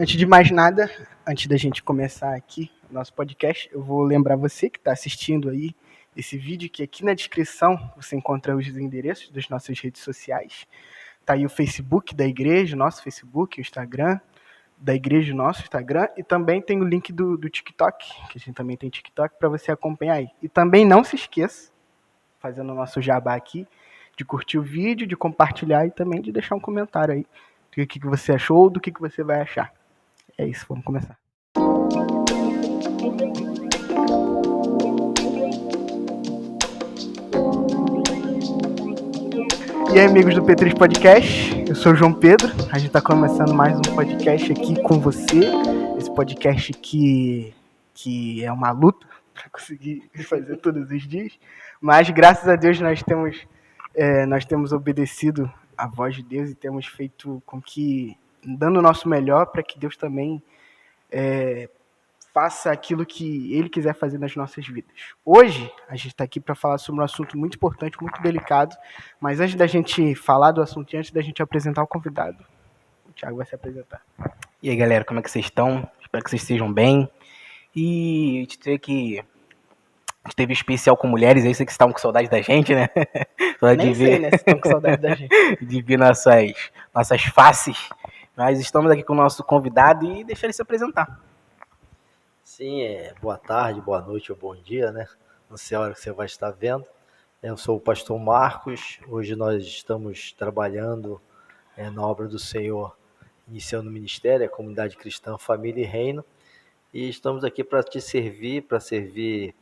Antes de mais nada, antes da gente começar aqui o nosso podcast, eu vou lembrar você que está assistindo aí esse vídeo que aqui na descrição você encontra os endereços das nossas redes sociais. Tá aí o Facebook da igreja, nosso Facebook, o Instagram da igreja, nosso Instagram, e também tem o link do TikTok, que a gente também tem TikTok, para você acompanhar aí. E também não se esqueça, fazendo o nosso jabá aqui, de curtir o vídeo, de compartilhar e também de deixar um comentário aí do que você achou ou do que você vai achar. É isso, vamos começar. E aí, amigos do P3 Podcast, eu sou o João Pedro, a gente está começando mais um podcast aqui com você, esse podcast que é uma luta para conseguir fazer todos os dias, mas graças a Deus nós temos obedecido a voz de Deus e temos feito com que, dando o nosso melhor para que Deus também faça aquilo que Ele quiser fazer nas nossas vidas. Hoje, a gente está aqui para falar sobre um assunto muito importante, muito delicado, mas antes da gente falar do assunto e antes da gente apresentar o convidado, o Thiago vai se apresentar. E aí, galera, como é que vocês estão? Espero que vocês estejam bem. E a gente teve especial com mulheres, aí sei que vocês estavam com saudade da gente, né? Nem sei, né, se estão com saudade da gente. De ver nossas faces. Mas estamos aqui com o nosso convidado e deixar ele se apresentar. Sim, boa tarde, boa noite ou bom dia, né? Não sei a hora que você vai estar vendo. Eu sou o pastor Marcos. Hoje nós estamos trabalhando na obra do Senhor, iniciando o ministério, a comunidade cristã, família e reino. E estamos aqui para te servir, para servir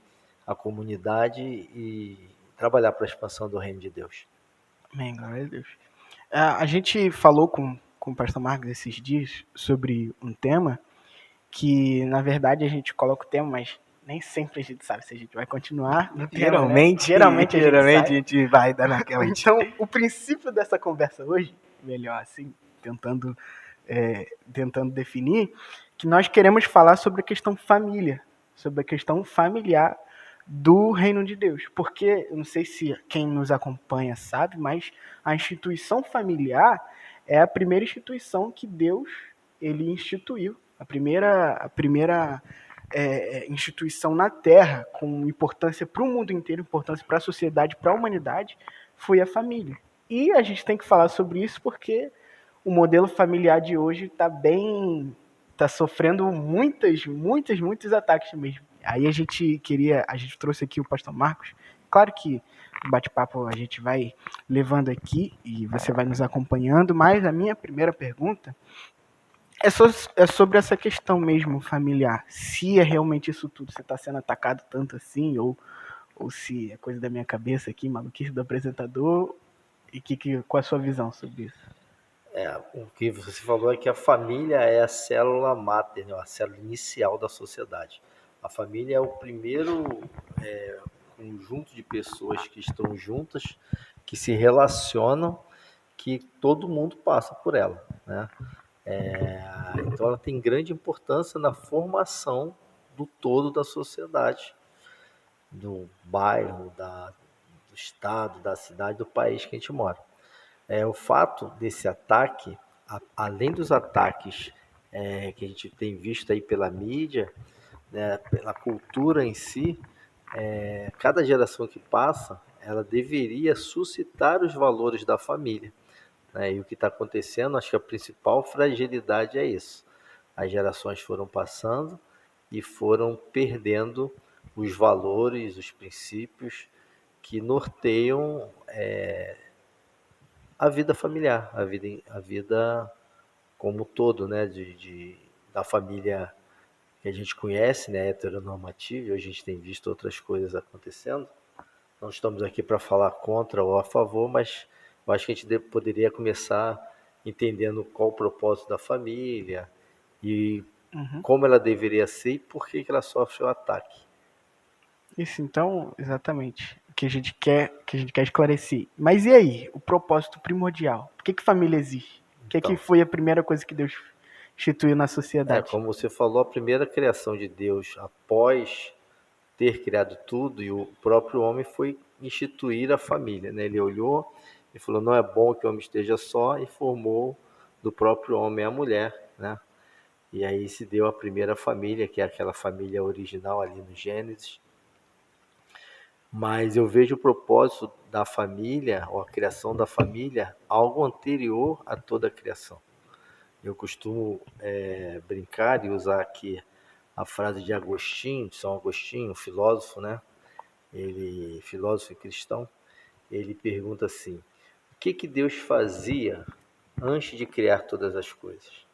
a comunidade e trabalhar para a expansão do reino de Deus. Amém, glória a Deus. A gente falou com o pastor Marcos esses dias sobre um tema que, na verdade, a gente coloca o tema, mas nem sempre a gente sabe se a gente vai continuar no tema, né? Geralmente a gente vai dar naquela. Então, o princípio dessa conversa hoje, melhor assim, tentando definir, que nós queremos falar sobre a questão família, sobre a questão familiar do reino de Deus. Porque, eu não sei se quem nos acompanha sabe, mas a instituição familiar é a primeira instituição que Deus ele instituiu. A primeira instituição na Terra com importância para o mundo inteiro, importância para a sociedade, para a humanidade, foi a família. E a gente tem que falar sobre isso porque o modelo familiar de hoje está sofrendo muitos ataques mesmo. Aí a gente trouxe aqui o pastor Marcos. Claro que o bate-papo a gente vai levando aqui e você vai nos acompanhando, mas a minha primeira pergunta é sobre essa questão mesmo familiar. Se é realmente isso tudo, você está sendo atacado tanto assim, ou se é coisa da minha cabeça aqui, maluquice do apresentador, e qual a sua visão sobre isso? O que você falou é que a família é a célula máter, né? A célula inicial da sociedade. A família é o primeiro conjunto de pessoas que estão juntas, que se relacionam, que todo mundo passa por ela, né? Então ela tem grande importância na formação do todo da sociedade, do bairro, do estado, da cidade, do país que a gente mora. O fato desse ataque, além dos ataques que a gente tem visto aí pela mídia, né, pela cultura em si, cada geração que passa, ela deveria suscitar os valores da família. Né? E o que está acontecendo, acho que a principal fragilidade é isso. As gerações foram passando e foram perdendo os valores, os princípios que norteiam a vida familiar, a vida como um todo, né? Da família que a gente conhece, né? Heteronormativa, e hoje a gente tem visto outras coisas acontecendo. Não estamos aqui para falar contra ou a favor, mas eu acho que a gente poderia começar entendendo qual o propósito da família e como ela deveria ser e por que ela sofre o ataque. Isso, então, exatamente. O que a gente quer esclarecer. Mas e aí, o propósito primordial? Por que família existe? O que foi a primeira coisa que Deus instituiu na sociedade? Como você falou, a primeira criação de Deus após ter criado tudo e o próprio homem foi instituir a família, né? Ele olhou e falou, não é bom que o homem esteja só, e formou do próprio homem a mulher, né? E aí se deu a primeira família, que é aquela família original ali no Gênesis. Mas eu vejo o propósito da família, ou a criação da família, algo anterior a toda a criação. Eu costumo brincar e usar aqui a frase de Agostinho, de São Agostinho, filósofo, né? Ele, filósofo e cristão, ele pergunta assim: o que Deus fazia antes de criar todas as coisas?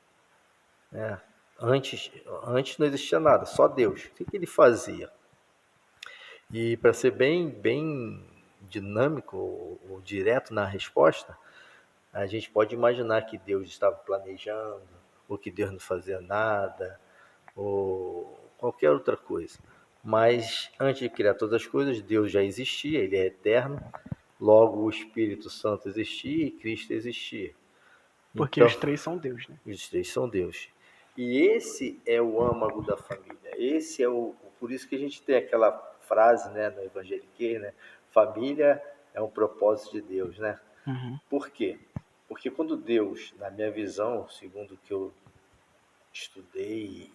Né? Antes não existia nada, só Deus. O que ele fazia? E para ser bem dinâmico ou direto na resposta, a gente pode imaginar que Deus estava planejando, ou que Deus não fazia nada, ou qualquer outra coisa. Mas antes de criar todas as coisas, Deus já existia, ele é eterno, logo o Espírito Santo existia e Cristo existia. Porque Então, os três são Deus, né? os três são Deus. E esse é o âmago da família. Esse é o por isso que a gente tem aquela frase, né, no evangeliquez, né? Família é um propósito de Deus, né? Uhum. Por quê? Porque quando Deus, na minha visão, segundo o que eu estudei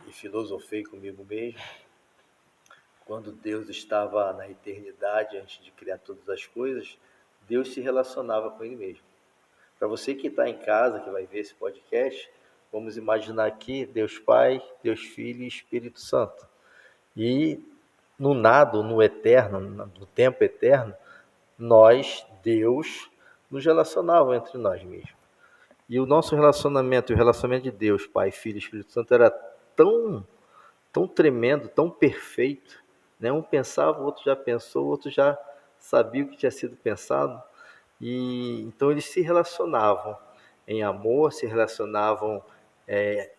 e filosofei comigo mesmo, quando Deus estava na eternidade, antes de criar todas as coisas, Deus se relacionava com Ele mesmo. Para você que está em casa, que vai ver esse podcast, vamos imaginar aqui Deus Pai, Deus Filho e Espírito Santo. E no nada, no eterno, no tempo eterno, nós, Deus, nos relacionava entre nós mesmos. E o nosso relacionamento, o relacionamento de Deus, Pai, Filho e Espírito Santo era tão tremendo, tão perfeito, né? Um pensava, o outro já pensou, o outro já sabia o que tinha sido pensado, e então eles se relacionavam em amor, se relacionavam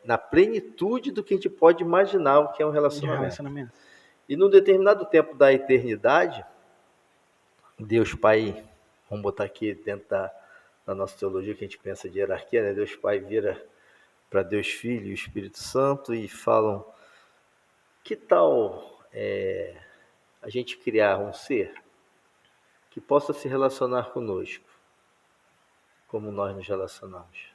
na plenitude do que a gente pode imaginar o que é um De relacionamento. relacionamento. E num determinado tempo da eternidade, Deus Pai, vamos botar aqui dentro da nossa teologia que a gente pensa de hierarquia, né? Deus Pai vira para Deus Filho e o Espírito Santo e falam: que tal a gente criar um ser que possa se relacionar conosco, como nós nos relacionamos?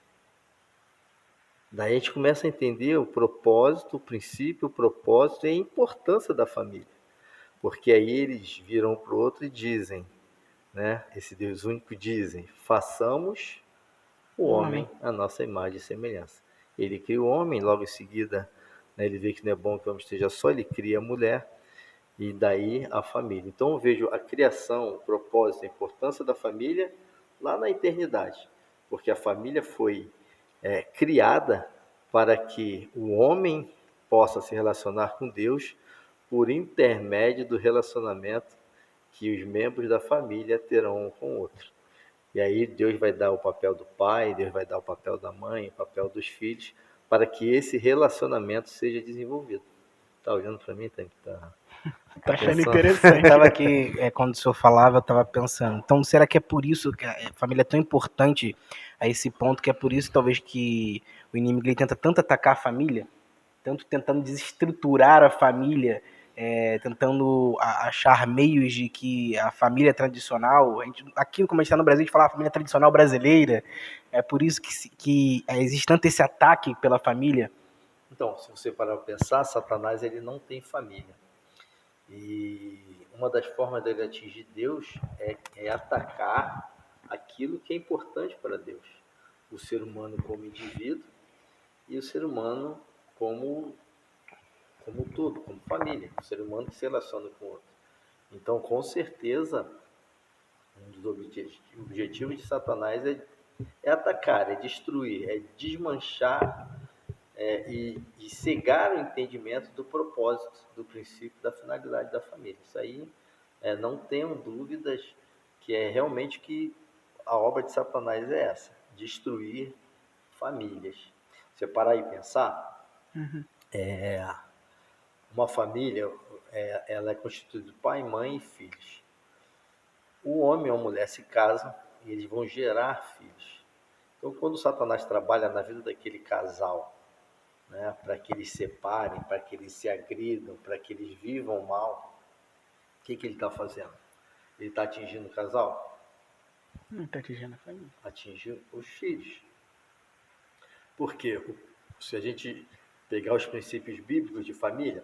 Daí a gente começa a entender o propósito, o princípio, o propósito e a importância da família. Porque aí eles viram para o outro e dizem, né? Esse Deus único dizem: façamos o Um homem homem. à nossa imagem e semelhança. Ele cria o homem, logo em seguida, né, ele vê que não é bom que o homem esteja só, ele cria a mulher, e daí a família. Então eu vejo a criação, o propósito, a importância da família lá na eternidade, porque a família foi criada para que o homem possa se relacionar com Deus por intermédio do relacionamento que os membros da família terão um com o outro. E aí Deus vai dar o papel do pai, Deus vai dar o papel da mãe, o papel dos filhos, para que esse relacionamento seja desenvolvido. Tá olhando para mim? Tá Tá achando pensando? Eu interessante. tava aqui, quando o senhor falava, eu tava pensando, então será que é por isso que a família é tão importante a esse ponto, que é por isso talvez que o inimigo ele tenta tanto atacar a família, tanto tentando desestruturar a família, tentando achar meios de que a família tradicional, aqui como a gente está no Brasil, a gente fala a família tradicional brasileira, é por isso que existe tanto esse ataque pela família. Então, se você parar para pensar, Satanás ele não tem família. E uma das formas dele atingir Deus é atacar aquilo que é importante para Deus. O ser humano como indivíduo e o ser humano como todo, como família. O ser humano que se relaciona com o outro. Então, com certeza, um dos objetivos de Satanás é atacar, é destruir, é desmanchar e cegar o entendimento do propósito, do princípio, da finalidade da família. Isso aí, não tenham dúvidas que é realmente que a obra de Satanás é essa, destruir famílias. Você parar e pensar, Uhum. uma família, ela é constituída de pai, mãe e filhos. O homem ou a mulher se casam e eles vão gerar filhos. Então, quando Satanás trabalha na vida daquele casal, né, para que eles se separem, para que eles se agridam, para que eles vivam mal, o que ele está fazendo? Ele está atingindo o casal? Não tá atingindo a família. Atingindo os filhos. Porque se a gente pegar os princípios bíblicos de família,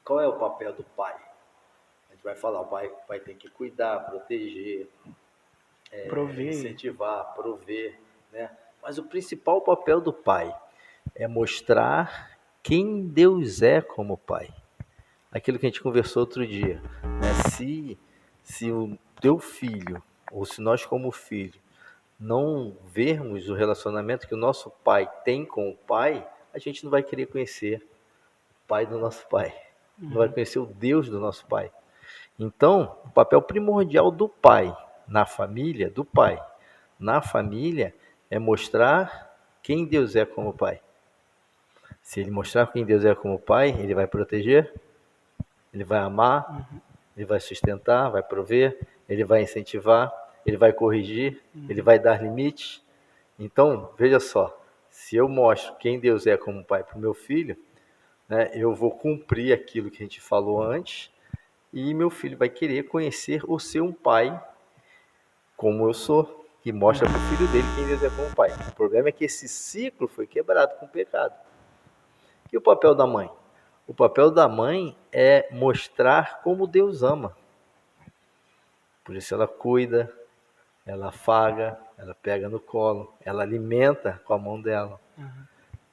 qual é o papel do pai? A gente vai falar, o pai tem que cuidar, proteger, Prover. incentivar, prover, né? Mas o principal papel do pai é mostrar quem Deus é como pai. Aquilo que a gente conversou outro dia, né? Se o teu filho, ou se nós como filho, não vermos o relacionamento que o nosso pai tem com o pai, a gente não vai querer conhecer o pai do nosso pai, não vai conhecer o Deus do nosso pai. Então, o papel primordial do pai na família, é mostrar quem Deus é como pai. Se ele mostrar quem Deus é como pai, ele vai proteger, ele vai amar, ele vai sustentar, vai prover, ele vai incentivar, ele vai corrigir, ele vai dar limites. Então, veja só, se eu mostro quem Deus é como pai para o meu filho, né, eu vou cumprir aquilo que a gente falou antes, e meu filho vai querer conhecer ou ser um pai como eu sou, que mostra para o filho dele quem Deus é como pai. O problema é que esse ciclo foi quebrado com o pecado. E o papel da mãe? O papel da mãe é mostrar como Deus ama. Por isso ela cuida, ela afaga, ela pega no colo, ela alimenta com a mão dela.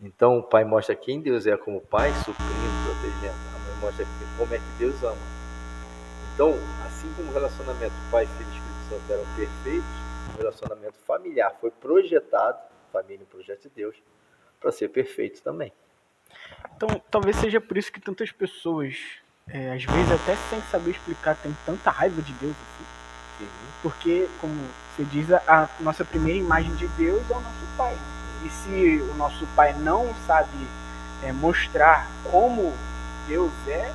Então o pai mostra quem Deus é como pai, suprindo, protegendo. A mãe mostra como é que Deus ama. Então, assim como o relacionamento pai, filho e Espírito Santo eram perfeitos, o relacionamento familiar foi projetado, família, um projeto de Deus, para ser perfeito também. Então, talvez seja por isso que tantas pessoas, às vezes até sem saber explicar, tem tanta raiva de Deus assim. Porque, como você diz, a nossa primeira imagem de Deus é o nosso Pai. E se o nosso Pai não sabe mostrar como Deus é,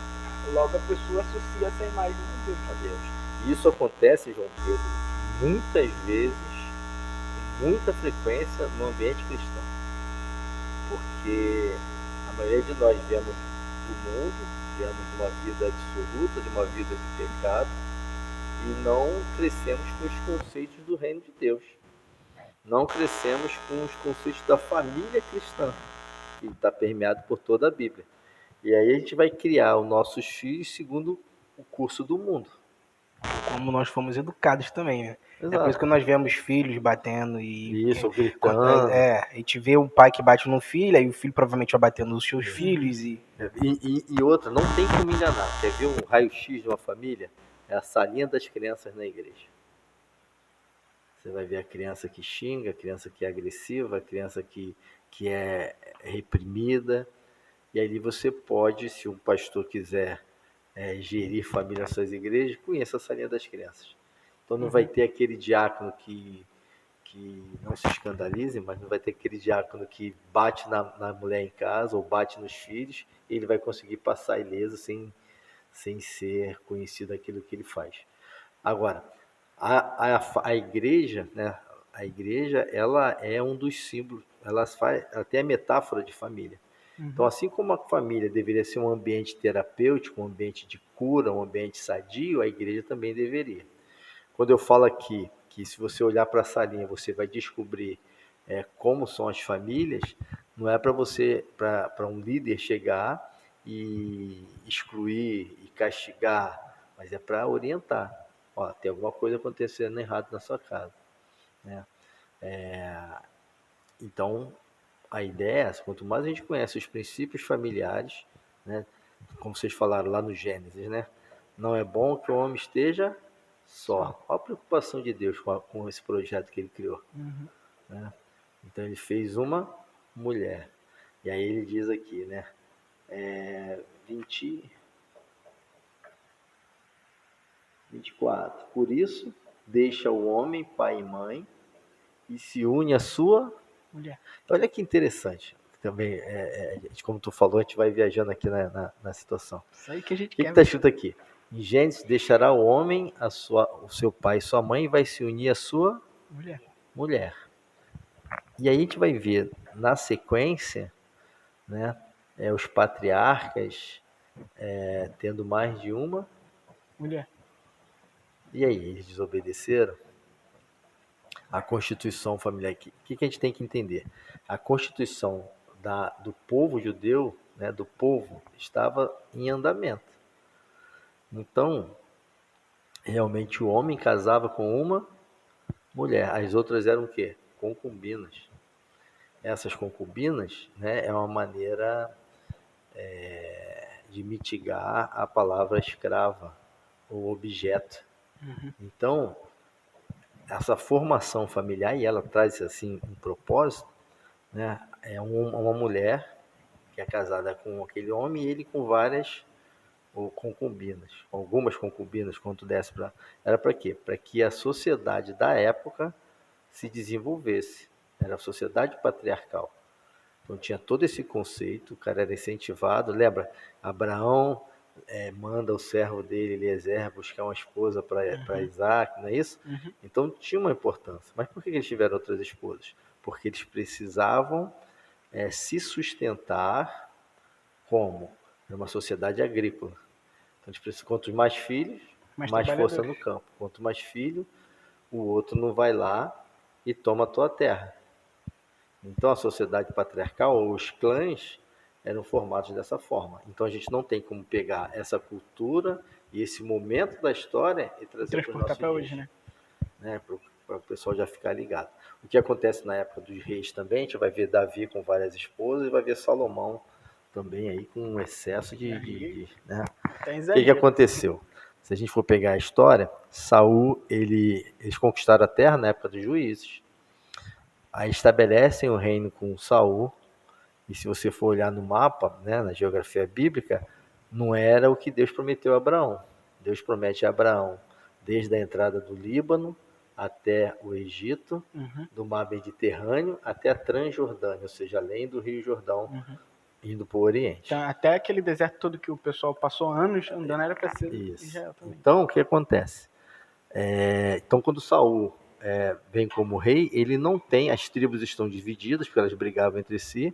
logo a pessoa associa essa imagem a Deus. Isso acontece, João Pedro, muitas vezes, com muita frequência no ambiente cristão. Porque a maioria de nós viemos do mundo, viemos de uma vida absoluta, de uma vida de pecado, e não crescemos com os conceitos do reino de Deus. Não crescemos com os conceitos da família cristã, que está permeado por toda a Bíblia. E aí a gente vai criar os nossos filhos segundo o curso do mundo. Como nós fomos educados também, né? Exato. É por isso que nós vemos filhos batendo e... Isso, gritando. a gente vê um pai que bate no filho, aí o filho provavelmente vai bater nos seus filhos e... E outra, não tem como enganar. Quer ver um raio-x de uma família? É a salinha das crianças na igreja. Você vai ver a criança que xinga, a criança que é agressiva, a criança que é reprimida. E ali você pode, se um pastor quiser gerir família nas suas igrejas, conheça a salinha das crianças. Então não vai ter aquele diácono que não se escandalize, mas não vai ter aquele diácono que bate na mulher em casa ou bate nos filhos, e ele vai conseguir passar ileso sem ser conhecido aquilo que ele faz. Agora, a igreja, né? A igreja, ela é um dos símbolos, ela tem a metáfora de família. Então, assim como a família deveria ser um ambiente terapêutico, um ambiente de cura, um ambiente sadio, a igreja também deveria. Quando eu falo aqui que se você olhar para a salinha, você vai descobrir como são as famílias, não é para um líder chegar e excluir e castigar, mas é para orientar. Ó, tem alguma coisa acontecendo errado na sua casa, né? Então, a ideia é essa: quanto mais a gente conhece os princípios familiares, né, como vocês falaram lá no Gênesis, né? Não é bom que o homem esteja só. Olha a preocupação de Deus com esse projeto que ele criou. Né? Então ele fez uma mulher. E aí ele diz aqui, né? 24. Por isso, deixa o homem pai e mãe e se une à sua Mulher. Olha que interessante. Também, como tu falou, a gente vai viajando aqui na situação. Isso aí que a gente O que quer. está escrito aqui? Em Gênesis, deixará o homem o seu pai e sua mãe e vai se unir à sua mulher. E aí a gente vai ver na sequência, né, os patriarcas tendo mais de uma. Mulher. E aí, eles desobedeceram? A constituição familiar, o que a gente tem que entender? A constituição do povo judeu, né, do povo, estava em andamento. Então, realmente o homem casava com uma mulher, as outras eram o quê? Concubinas. Essas concubinas, né, é uma maneira de mitigar a palavra escrava, ou objeto. Então, essa formação familiar, e ela traz assim um propósito, né? É uma mulher que é casada com aquele homem e ele com várias ou concubinas, algumas concubinas, quando tu desce para. Era para quê? Para que a sociedade da época se desenvolvesse. Era a sociedade patriarcal. Então tinha todo esse conceito, o cara era incentivado. Lembra? Abraão manda o servo dele, Eliezer, buscar uma esposa para Isaac, não é isso? Então tinha uma importância. Mas por que eles tiveram outras esposas? Porque eles precisavam se sustentar como? Era uma sociedade agrícola. Então, a gente precisa, quanto mais filhos, mais força no campo. Quanto mais filho, o outro não vai lá e toma a tua terra. Então, a sociedade patriarcal, ou os clãs, eram formados dessa forma. Então, a gente não tem como pegar essa cultura e esse momento da história e trazer para os nossos dias. Hoje, Né? Para o pessoal já ficar ligado. O que acontece na época dos reis também, a gente vai ver Davi com várias esposas e vai ver Salomão também aí com um excesso né? O que aconteceu? Se a gente for pegar a história, Saul, eles conquistaram a terra na época dos juízes. Aí estabelecem o reino com Saul. E se você for olhar no mapa, né, na geografia bíblica, não era o que Deus prometeu a Abraão. Deus promete a Abraão desde a entrada do Líbano até o Egito, do mar Mediterrâneo até a Transjordânia, ou seja, além do Rio Jordão, indo para o Oriente. Então, até aquele deserto todo que o pessoal passou anos andando era para ser Israel também. Então, o que acontece? Então, quando Saul vem como rei, ele não tem, as tribos estão divididas, porque elas brigavam entre si,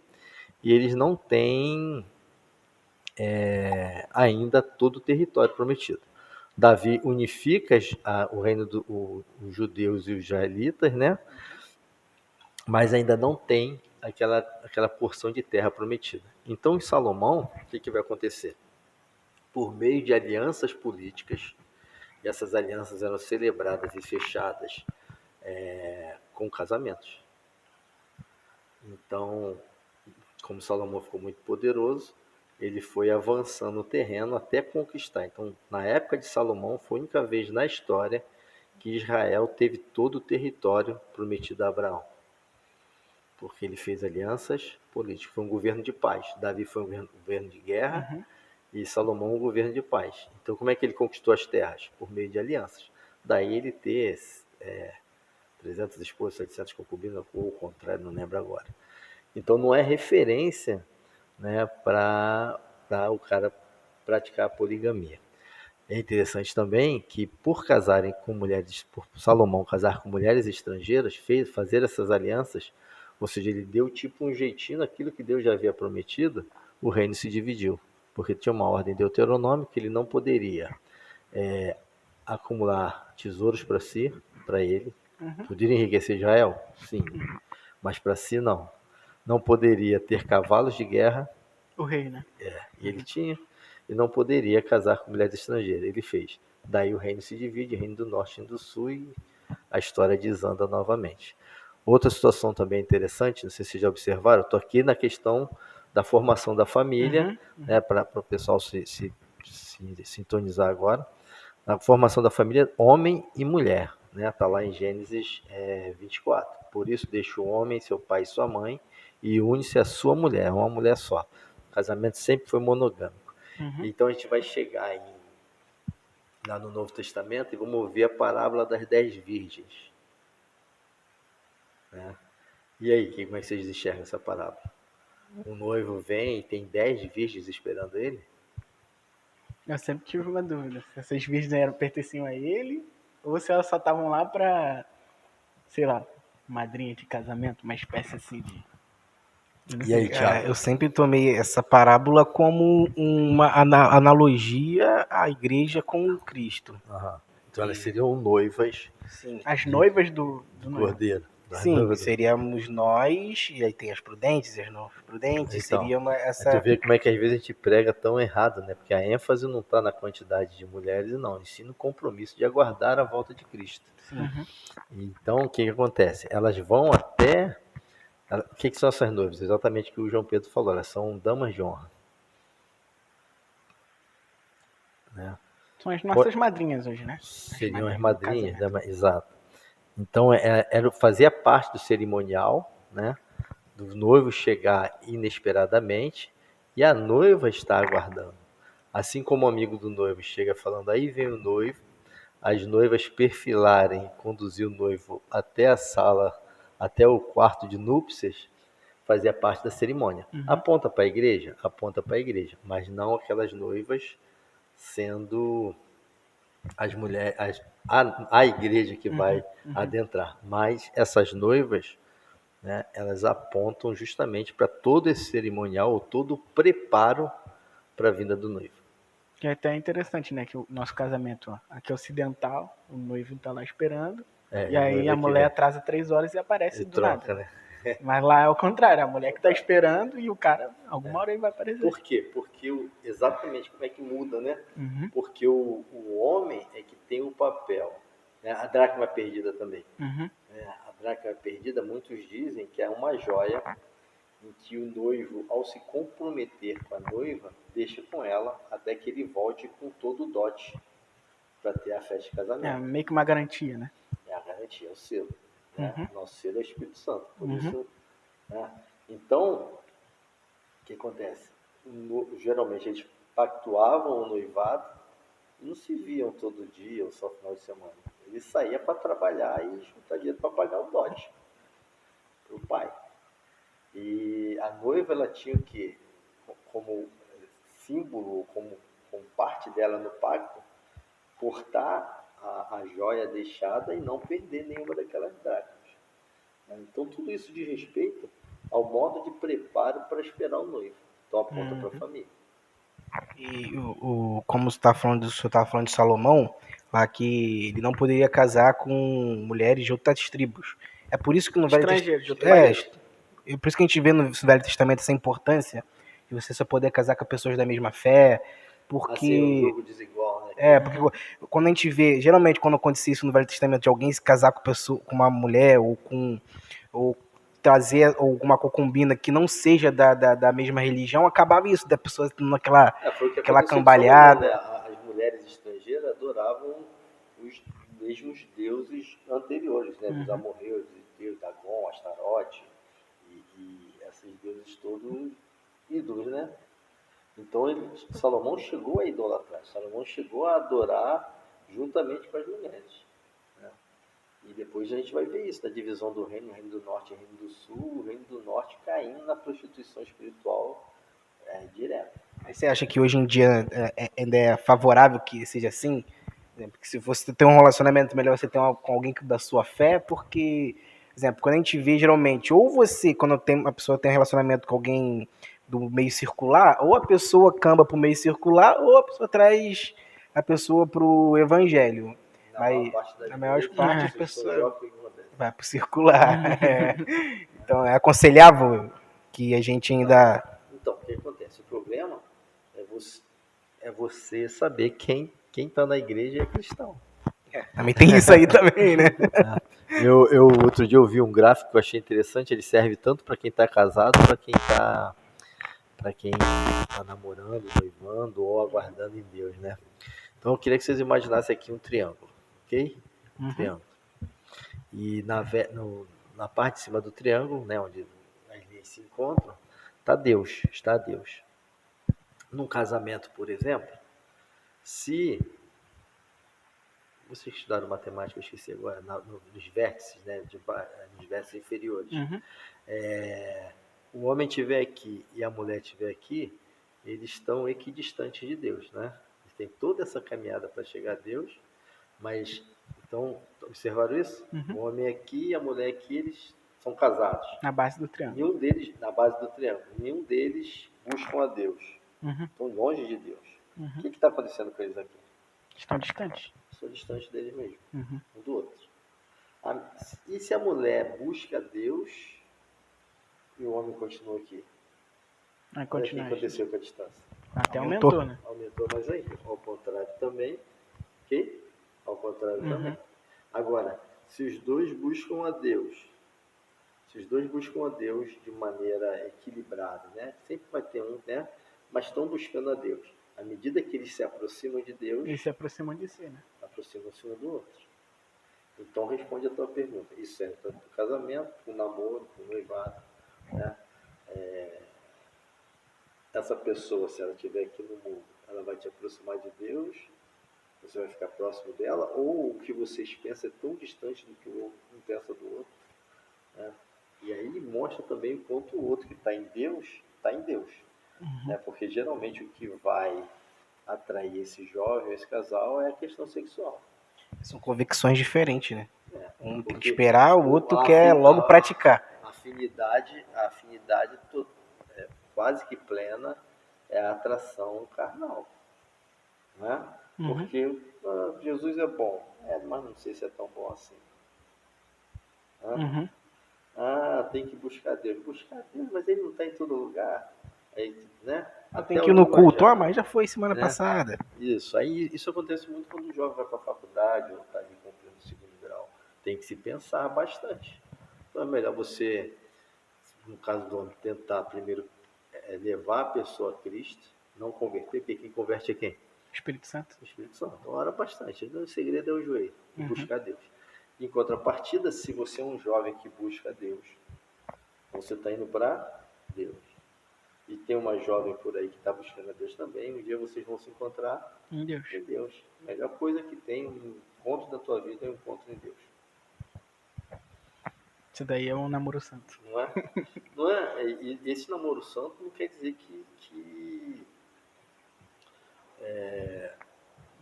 e eles não têm ainda todo o território prometido. Davi unifica o reino dos judeus e os israelitas, né? Mas ainda não tem aquela porção de terra prometida. Então, em Salomão, o que vai acontecer? Por meio de alianças políticas, e essas alianças eram celebradas e fechadas com casamentos. Então, como Salomão ficou muito poderoso, ele foi avançando o terreno até conquistar. Então, na época de Salomão, foi a única vez na história que Israel teve todo o território prometido a Abraão. Porque ele fez alianças políticas. Foi um governo de paz. Davi foi um governo de guerra e Salomão um governo de paz. Então, como é que ele conquistou as terras? Por meio de alianças. Daí ele ter 300 esposas, 700 concubinas, ou o contrário, não lembro agora. Então, não é referência, né, para o cara praticar a poligamia. É interessante também que, por casarem com mulheres, por Salomão casar com mulheres estrangeiras, fazer essas alianças, ou seja, ele deu tipo um jeitinho naquilo que Deus já havia prometido, o reino se dividiu, porque tinha uma ordem deuteronômica que ele não poderia acumular tesouros para si, para ele. Poderia enriquecer Israel? Sim, mas para si não. Não poderia ter cavalos de guerra. O rei, né? E ele tinha. E não poderia casar com mulheres estrangeiras. Ele fez. Daí o reino se divide, reino do norte e do sul, e a história desanda novamente. Outra situação também interessante, não sei se vocês já observaram, eu estou aqui na questão da formação da família, né, para o pessoal se sintonizar agora. Na formação da família, homem e mulher. Está lá em Gênesis 24. Por isso, deixa o homem, seu pai e sua mãe, e une-se a sua mulher, uma mulher só. O casamento sempre foi monogâmico. Então, a gente vai chegar lá no Novo Testamento e vamos ouvir a parábola das 10 virgens. Né? E aí, como é que vocês enxergam essa parábola? O noivo vem e tem 10 virgens esperando ele? Eu sempre tive uma dúvida. Se essas virgens pertenciam a ele, ou se elas só estavam lá pra, sei lá, madrinha de casamento, uma espécie assim de... E aí, Thiago? Eu sempre tomei essa parábola como uma analogia à igreja com Cristo. Então elas seriam noivas Sim. As noivas do do noivo. cordeiro. Das Sim, noivas do- seríamos nós, e aí tem as prudentes e as não prudentes, Então, seria Aí tu essa... vê como é que às vezes a gente prega tão errado, né? Porque a ênfase não está na quantidade de mulheres, não. Ensina o compromisso de aguardar a volta de Cristo. Uhum. Então, o que acontece? Elas vão até... O que são essas noivas? Exatamente o que o João Pedro falou. Elas são damas de honra. Né? São as nossas madrinhas hoje, né? Seriam as do madrinhas, casamento. exato. Então, fazia parte do cerimonial, né? Do noivo chegar inesperadamente e a noiva está aguardando. Assim como o amigo do noivo chega falando, aí vem o noivo, as noivas perfilarem, conduzir o noivo até a sala, até o quarto de núpcias, fazia parte da cerimônia. Aponta para a igreja? Aponta para a igreja, mas não aquelas noivas sendo as mulheres, a igreja que vai adentrar. Mas essas noivas, né, elas apontam justamente para todo esse cerimonial, ou todo o preparo para a vinda do noivo. Que é até interessante, né? Que o nosso casamento, ó, aqui é ocidental, o noivo tá lá esperando. E a aí noiva a que mulher vem. atrasa 3 horas e aparece E do troca, nada. né? Mas lá é o contrário, a mulher que tá esperando e o cara, alguma hora ele vai aparecer. Por quê? Porque exatamente como é que muda, né? Uhum. Porque o homem é que tem o papel. Né? A dracma perdida também. Uhum. A dracma perdida, muitos dizem que é uma joia em que o noivo, ao se comprometer com a noiva, deixa com ela até que ele volte com todo o dote para ter a festa de É casamento. meio que uma garantia, né? É a garantia, é o selo. Né? Uhum. Nosso selo é o Espírito Santo. Por Uhum. isso, né? Então, o que acontece? Geralmente eles pactuavam o noivado e não se viam todo dia ou só final de semana. Ele saía para trabalhar e juntar dinheiro para pagar o dote para o pai. E a noiva ela tinha o quê? Como símbolo, como parte dela no pacto, portar a joia deixada e não perder nenhuma daquelas dracmas. Então tudo isso diz respeito ao modo de preparo para esperar o noivo. Então aponta para a família. E como você estava falando de Salomão, lá que ele não poderia casar com mulheres de outras tribos. É por isso que no Velho Estrangeiro, de outro Testamento. país. É por isso que a gente vê no Velho Testamento essa importância de você só poder casar com pessoas da mesma fé. Assim, um Porque. jogo desigual, né? Porque quando a gente vê, geralmente quando acontecia isso no Velho Testamento, de alguém se casar com uma mulher ou trazer alguma concubina que não seja da mesma religião, acabava isso, da pessoa tendo aquela Foi o que aquela aconteceu com Salomão, né? cambalhada. As mulheres estrangeiras adoravam os mesmos deuses anteriores, né? Dos amorreus, Deus, Dagon, Astarote e esses deuses todos ídolos, né? Então Salomão chegou a idolatrar, Salomão chegou a adorar juntamente com as mulheres. Né? E depois a gente vai ver isso, da divisão do reino, Reino do Norte e Reino do Sul, o Reino do Norte caindo na prostituição espiritual direto. Aí você acha que hoje em dia ainda é favorável que seja assim? Porque se você tem um relacionamento, melhor você ter com alguém da sua fé, porque, por exemplo, quando a gente vê geralmente, ou você, quando uma pessoa tem um relacionamento com alguém do meio circular, ou a pessoa camba pro meio circular, ou a pessoa traz a pessoa pro evangelho. Mas na maior parte a pessoa vai pro circular. Então é aconselhável que a gente ainda... Então, o que acontece? O problema é você saber quem está na igreja e é cristão. Também tem isso aí também, né? Eu outro dia eu vi um gráfico que eu achei interessante, ele serve tanto para quem está casado, para quem tá namorando, noivando ou aguardando em Deus, né? Então eu queria que vocês imaginassem aqui um triângulo, ok? Um triângulo. E na parte de cima do triângulo, né, onde as linhas se encontram, está Deus. Num casamento, por exemplo, se vocês estudaram matemática, eu esqueci agora, nos vértices, né, nos vértices inferiores, o homem estiver aqui e a mulher estiver aqui, eles estão equidistantes de Deus, né? Eles têm toda essa caminhada para chegar a Deus, mas, então, observaram isso? O homem aqui e a mulher aqui, eles são casados. Na base do triângulo. Nenhum deles, na base do triângulo, nenhum deles buscam a Deus. Estão longe de Deus. O que está acontecendo com eles aqui? Estão distantes. pessoa distante dele mesmo, Uhum. um do outro. E se a mulher busca Deus e o homem continua aqui? Vai Olha o que continuar. aconteceu com a distância. Até Aumentou. aumentou, né? Aumentou mais ainda. Ao contrário também. Ok? Ao contrário também. Agora, se os dois buscam a Deus, de maneira equilibrada, né? Sempre vai ter um, né? Mas estão buscando a Deus. À medida que eles se aproximam de Deus, Eles se aproximam de si, né? aproximam-se um do outro. Então, responde a tua pergunta. Isso serve tanto para o casamento, para o namoro, para o noivado, né? Essa pessoa, se ela estiver aqui no mundo, ela vai te aproximar de Deus, você vai ficar próximo dela, ou o que vocês pensam é tão distante do que um pensa do outro, né? E aí mostra também o quanto o outro que está em Deus, né? Porque geralmente o que vai atrair esse jovem, esse casal, é a questão sexual. São convicções diferentes, né? Um tem que Porque esperar, o outro a quer afi- logo a- praticar. A afinidade quase que plena é a atração carnal, né? Porque Jesus é bom, mas não sei se é tão bom assim. Né? Tem que buscar Deus. Buscar Deus, mas ele não está em todo lugar. Aí, né? Tem Até que ir o no culto. linguajar, Mas já foi semana né? passada. Isso. Aí isso acontece muito quando o jovem vai para a faculdade ou está ali cumprindo o segundo grau. Tem que se pensar bastante. Então é melhor você, no caso do homem, tentar primeiro levar a pessoa a Cristo, não converter, porque quem converte é quem? Espírito Santo. O Espírito Santo. Então ora bastante. O segredo é o joelho e buscar Deus. Em contrapartida, se você é um jovem que busca Deus, você está indo para Deus. E tem uma jovem por aí que está buscando a Deus também. Um dia vocês vão se encontrar Em Deus. em Deus. A melhor coisa que tem, um encontro da tua vida é um encontro em Deus. Isso daí é um namoro santo. Não é? Não é? E esse namoro santo não quer dizer que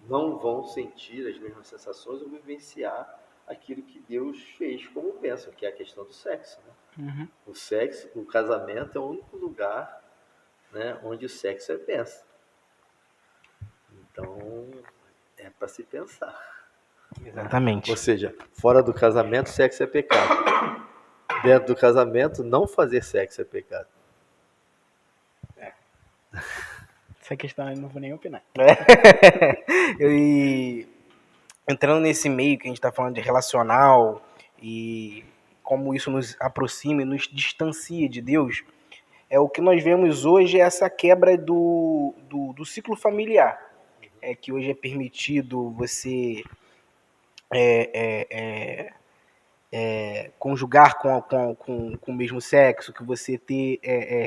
não vão sentir as mesmas sensações ou vivenciar aquilo que Deus fez como pensam, que é a questão do sexo. Né? O sexo, o casamento é o único lugar, né, onde o sexo é benção. Então, é para se pensar. Exatamente. Ou seja, fora do casamento, sexo é pecado. Dentro do casamento, não fazer sexo é pecado. Essa questão eu não vou nem opinar. E entrando nesse meio que a gente está falando de relacional e como isso nos aproxima e nos distancia de Deus, o que nós vemos hoje é essa quebra do ciclo familiar. Que hoje é permitido você conjugar com o mesmo sexo, que você ter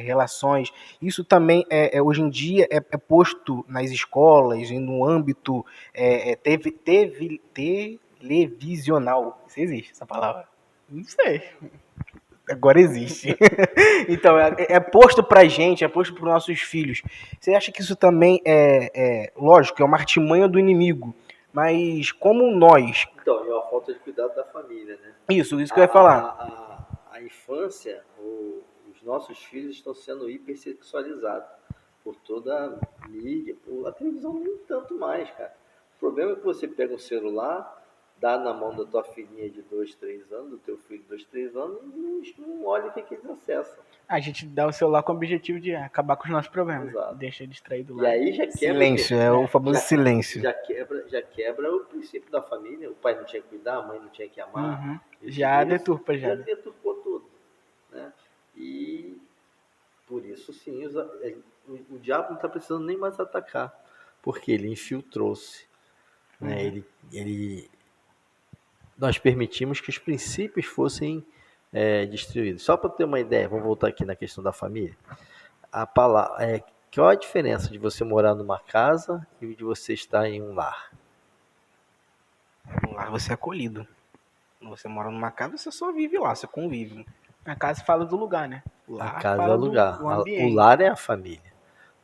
relações. Isso também, hoje em dia, é posto nas escolas e no âmbito televisional. Isso existe, essa palavra? Não sei. Agora existe. Então, é posto pra gente, é posto para nossos filhos. Você acha que isso também lógico, é uma artimanha do inimigo, mas como nós... Então, é uma falta de cuidado da família, né? Isso que eu ia falar. A infância, os nossos filhos estão sendo hipersexualizados por toda a mídia, a televisão nem tanto mais, cara. O problema é que você pega um celular, dá na mão da tua filhinha de 2, 3 anos, do teu filho de 2, 3 anos, e não olha o que eles acessam. A gente dá o celular com o objetivo de acabar com os nossos problemas. Exato. Deixa distraído lá. E aí já quebra Silêncio, o famoso silêncio. Já quebra o princípio da família. O pai não tinha que cuidar, a mãe não tinha que amar. Já deturpa, já. Já deturpou tudo. Né? E por isso, sim, o diabo não está precisando nem mais atacar, porque ele infiltrou-se. Né? Nós permitimos que os princípios fossem destruídos. Só para ter uma ideia, vamos voltar aqui na questão da família. A palavra, qual a diferença de você morar numa casa e de você estar em um lar? No lar você é acolhido. Quando você mora numa casa, você só vive lá, você convive. A casa fala do lugar, né? A casa é o lugar. Do ambiente. O lar é a família.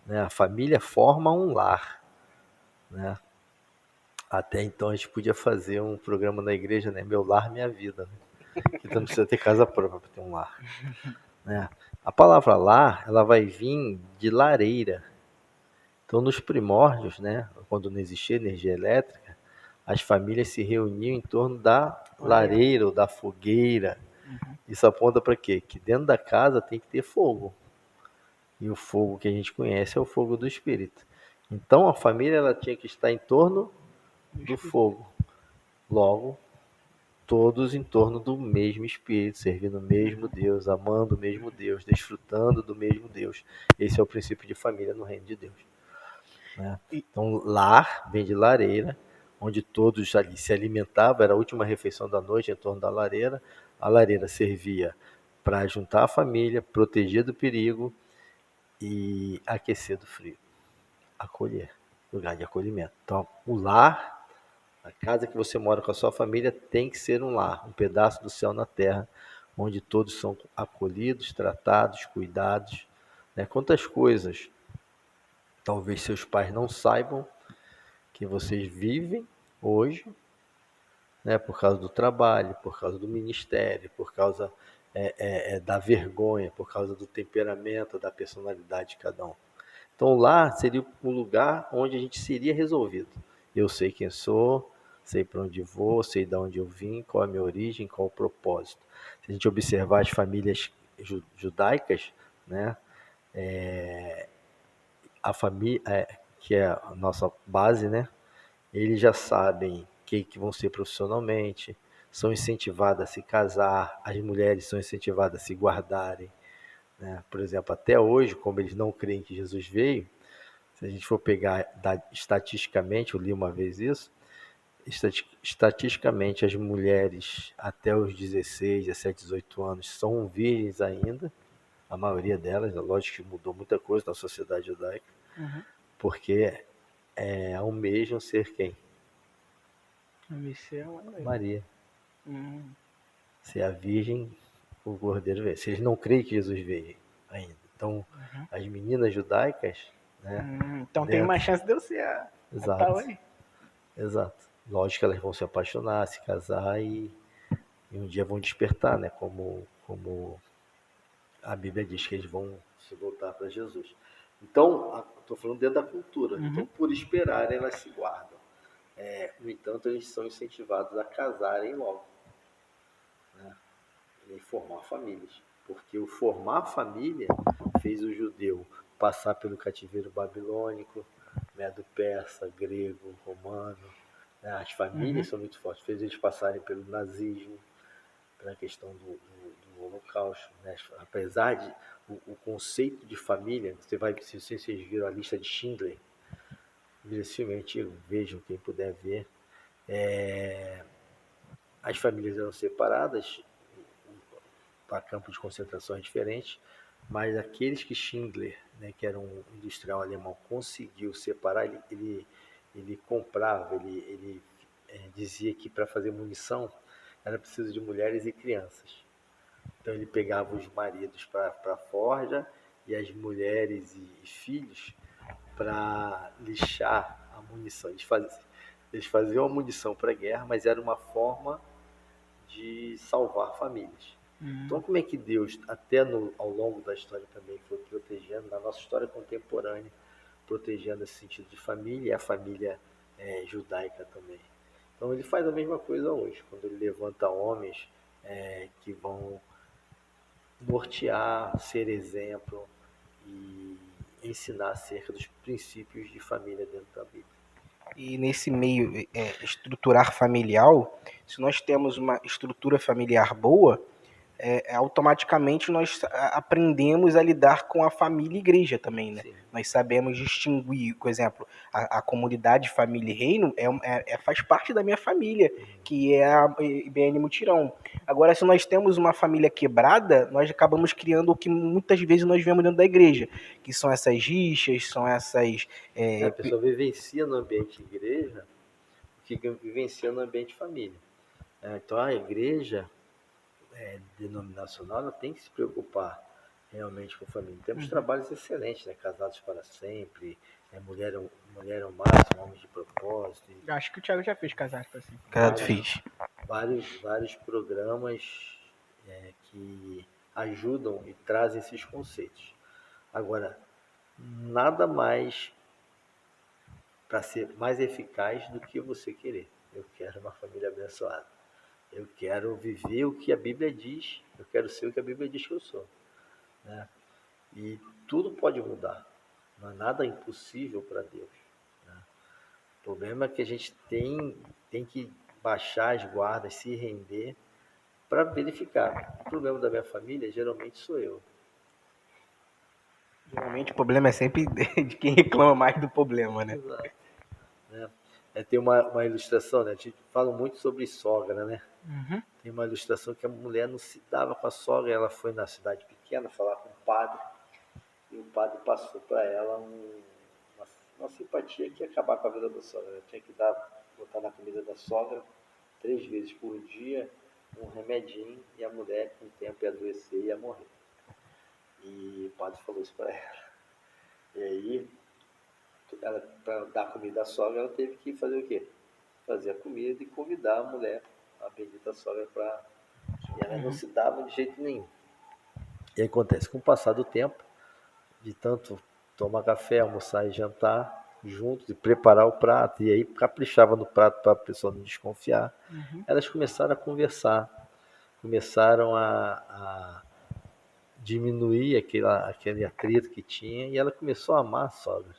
Né? A família forma um lar. Né? Até então a gente podia fazer um programa na igreja, né? Meu lar, minha vida. Né? Que não precisa ter casa própria para ter um lar. Né? A palavra lar, ela vai vir de lareira. Então, nos primórdios, né? Quando não existia energia elétrica, as famílias se reuniam em torno da lareira ou da fogueira. Isso aponta para quê? Que dentro da casa tem que ter fogo. E o fogo que a gente conhece é o fogo do Espírito. Então a família ela tinha que estar em torno do fogo. Logo, todos em torno do mesmo Espírito, servindo o mesmo Deus, amando o mesmo Deus, desfrutando do mesmo Deus. Esse é o princípio de família no reino de Deus. Né? Então, lar vem de lareira, onde todos ali se alimentavam, era a última refeição da noite em torno da lareira. A lareira servia para juntar a família, proteger do perigo e aquecer do frio, acolher, lugar de acolhimento. Então, o lar, a casa que você mora com a sua família tem que ser um lar, um pedaço do céu na terra, onde todos são acolhidos, tratados, cuidados. Né? Quantas coisas talvez seus pais não saibam que vocês vivem hoje, né, por causa do trabalho, por causa do ministério, por causa da vergonha, por causa do temperamento, da personalidade de cada um. Então lá seria um lugar onde a gente seria resolvido. Eu sei quem sou, sei para onde vou, sei de onde eu vim, qual é a minha origem, qual é o propósito. Se a gente observar as famílias judaicas, né, a família, que é a nossa base, né, eles já sabem que vão ser profissionalmente, são incentivados a se casar, as mulheres são incentivadas a se guardarem. Né? Por exemplo, até hoje, como eles não creem que Jesus veio, se a gente for pegar estatisticamente, eu li uma vez isso, estatisticamente as mulheres até os 16, 17, 18 anos são virgens ainda, a maioria delas, é lógico que mudou muita coisa na sociedade judaica, porque almejam ser quem? Maria. Se a virgem, o cordeiro veio. Se eles não creem que Jesus veio ainda. Então, as meninas judaicas, né? Então tem uma chance de eu ser a tal aí. Exato. Lógico que elas vão se apaixonar, se casar e um dia vão despertar, né? Como a Bíblia diz que eles vão se voltar para Jesus. Então, estou falando dentro da cultura. Então, por esperar, elas se guardam. No entanto, eles são incentivados a casarem logo. Né? E formar famílias. Porque o formar família fez o judeu passar pelo cativeiro babilônico, né, do persa, grego, romano. Né? As famílias são muito fortes. Fez eles passarem pelo nazismo, pela questão do Holocausto. Né? Apesar de o conceito de família, se vocês viram a lista de Schindler, esse filme é antigo, vejam quem puder ver. As famílias eram separadas para campos de concentrações diferentes, mas aqueles que Schindler, né, que era um industrial alemão, conseguiu separar, ele comprava, ele dizia que para fazer munição era preciso de mulheres e crianças. Então ele pegava os maridos para a forja e as mulheres e filhos para lixar a munição. Eles faziam a munição para a guerra, mas era uma forma de salvar famílias. Então, como é que Deus, até ao longo da história também, foi protegendo, na nossa história contemporânea, protegendo esse sentido de família, e a família judaica também. Então, ele faz a mesma coisa hoje, quando ele levanta homens que vão nortear, ser exemplo e ensinar acerca dos princípios de família dentro da Bíblia. E nesse meio estruturar familiar, se nós temos uma estrutura familiar boa, automaticamente nós aprendemos a lidar com a família e igreja também, né? Sim. Nós sabemos distinguir, por exemplo, a comunidade Família e Reino faz parte da minha família, que é a IBN Mutirão. Agora, se nós temos uma família quebrada, nós acabamos criando o que muitas vezes nós vemos dentro da igreja, que são essas rixas, são essas... A pessoa vivencia no ambiente igreja o que vivencia no ambiente família. Então, a igreja denominacional ela tem que se preocupar realmente com a família. Temos trabalhos excelentes, né? Casados para sempre, mulher é o máximo, homens de propósito. Acho que o Thiago já fez casar para sempre. Fiz. Vários programas que ajudam e trazem esses conceitos. Agora, nada mais para ser mais eficaz do que você querer. Eu quero uma família abençoada. Eu quero viver o que a Bíblia diz. Eu quero ser o que a Bíblia diz que eu sou. Né? E tudo pode mudar. Não há nada impossível para Deus. Né? O problema é que a gente tem que baixar as guardas, se render para verificar. O problema da minha família geralmente sou eu. Geralmente o problema é sempre de quem reclama mais do problema, né? Exato. Né? Tem uma ilustração, né? A gente fala muito sobre sogra, né? Tem uma ilustração que a mulher não se dava com a sogra, ela foi na cidade pequena falar com o padre, e o padre passou para ela uma simpatia que ia acabar com a vida da sogra. Ela tinha que botar na comida da sogra 3 vezes por dia um remedinho, e a mulher com o tempo ia adoecer e ia morrer. E o padre falou isso para ela. E aí, ela, para dar comida à sogra, ela teve que fazer o quê? Fazer a comida e convidar a mulher, a bendita sogra, para... E ela não se dava de jeito nenhum. E aí acontece, com o passar do tempo, de tanto tomar café, almoçar e jantar juntos, e preparar o prato, e aí caprichava no prato para a pessoa não desconfiar, elas começaram a conversar, começaram a diminuir aquele atrito que tinha, e ela começou a amar a sogra.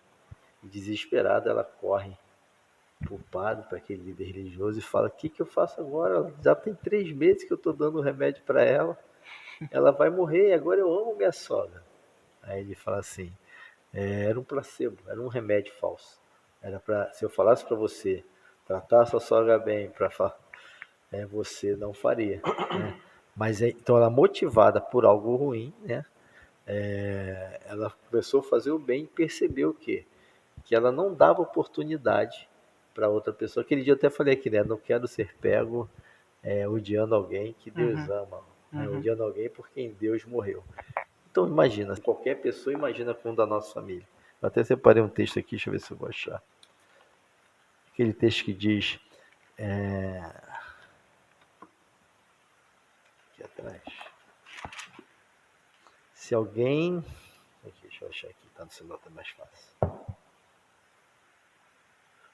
E desesperada, ela corre para o padre, para aquele líder religioso, e fala: o que eu faço agora? Já tem 3 meses que eu estou dando remédio para ela vai morrer, agora eu amo minha sogra. Aí ele fala assim: era um placebo, era um remédio falso. Era para, se eu falasse para você tratar a sua sogra bem, você não faria. Né? Mas então ela, motivada por algo ruim, né? Ela começou a fazer o bem e percebeu que ela não dava oportunidade para outra pessoa. Aquele dia eu até falei aqui, né? Não quero ser pego odiando alguém que Deus ama, né? Odiando alguém por quem Deus morreu. Então imagina, qualquer pessoa imagina com o da nossa família. Eu até separei um texto aqui, deixa eu ver se eu vou achar. Aquele texto que diz, aqui atrás, se alguém, aqui, deixa eu achar aqui, tá no celular, tá mais fácil.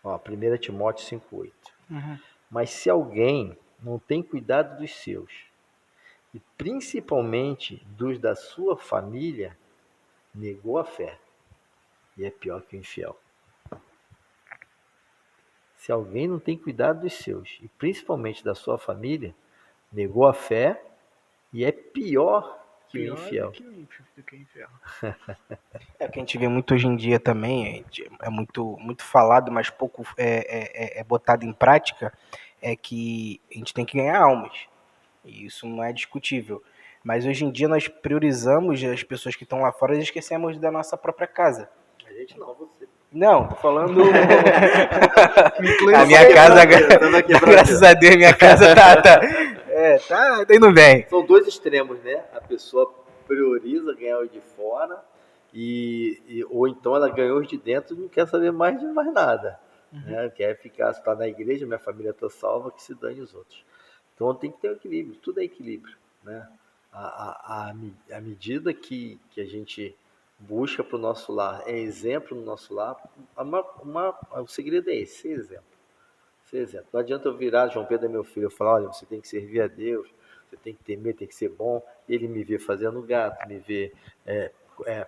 Ó, 1 Timóteo 5,8. Mas se alguém não tem cuidado dos seus, e principalmente dos da sua família, negou a fé e é pior que o infiel. Se alguém não tem cuidado dos seus, e principalmente da sua família, negou a fé e é pior que o infiel. Do que o infiel. É o que a gente vê muito hoje em dia também, é muito, muito falado, mas pouco é botado em prática, é que a gente tem que ganhar almas. E isso não é discutível. Mas hoje em dia nós priorizamos as pessoas que estão lá fora e esquecemos da nossa própria casa. A gente não, você. Não, tô falando. inclui A minha você, casa, Brasil. graças a Deus, minha casa tá indo bem. São 2 extremos, né? A pessoa prioriza ganhar o de fora, ou então ela ganhou os de dentro e não quer saber mais de mais nada. Né? Quer ficar, se está na igreja, minha família está salva, que se dane os outros. Então tem que ter um equilíbrio, tudo é equilíbrio. Né? À medida que a gente busca para o nosso lar, é exemplo no nosso lar, o segredo é esse, ser exemplo. Ser exemplo. Não adianta eu virar, João Pedro é meu filho, eu falar: olha, você tem que servir a Deus, você tem que temer, tem que ser bom. Ele me vê fazendo gato, me vê